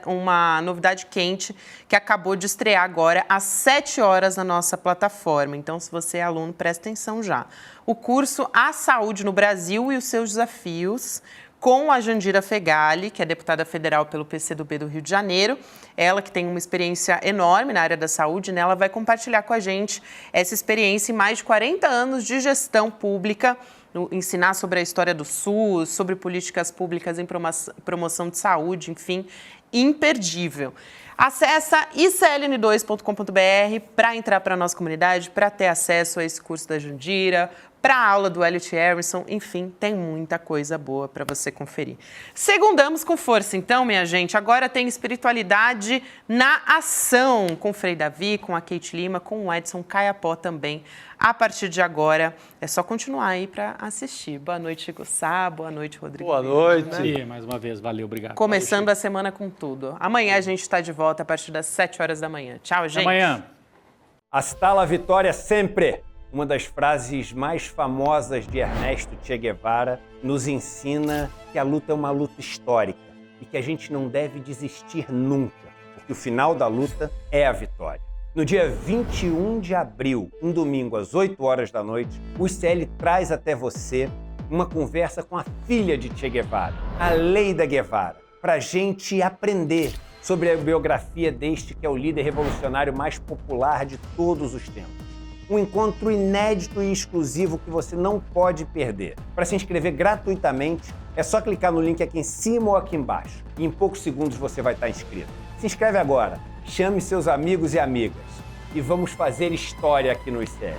uma novidade quente que acabou de estrear agora às 7 horas na nossa plataforma. Então, se você é aluno, presta atenção já. O curso A Saúde no Brasil e os seus desafios, com a Jandira Fegali, que é deputada federal pelo PCdoB do Rio de Janeiro. Ela que tem uma experiência enorme na área da saúde, né? Ela vai compartilhar com a gente essa experiência em mais de 40 anos de gestão pública, ensinar sobre a história do SUS, sobre políticas públicas em promoção de saúde, enfim, imperdível. Acessa icln2.com.br para entrar para a nossa comunidade, para ter acesso a esse curso da Jandira, para a aula do Elliot Harrison, enfim, tem muita coisa boa para você conferir. Segundamos com força, então, minha gente. Agora tem espiritualidade na ação, com o Frei Davi, com a Kate Lima, com o Edson Caiapó também. A partir de agora, é só continuar aí para assistir. Boa noite, Chico Sá. Boa noite, Rodrigo.
Boa noite.
E mais uma vez, valeu, obrigado.
Começando a semana com tudo. Amanhã a gente está de volta a partir das 7 horas da manhã. Tchau, gente.
Amanhã.
Hasta la vitória sempre! Uma das frases mais famosas de Ernesto Che Guevara nos ensina que a luta é uma luta histórica e que a gente não deve desistir nunca, porque o final da luta é a vitória. No dia 21 de abril, um domingo às 8 horas da noite, o ICL traz até você uma conversa com a filha de Che Guevara, a Leida Guevara, para a gente aprender sobre a biografia deste que é o líder revolucionário mais popular de todos os tempos. Um encontro inédito e exclusivo que você não pode perder. Para se inscrever gratuitamente, é só clicar no link aqui em cima ou aqui embaixo. E em poucos segundos você vai estar inscrito. Se inscreve agora, chame seus amigos e amigas. E vamos fazer história aqui no ICL.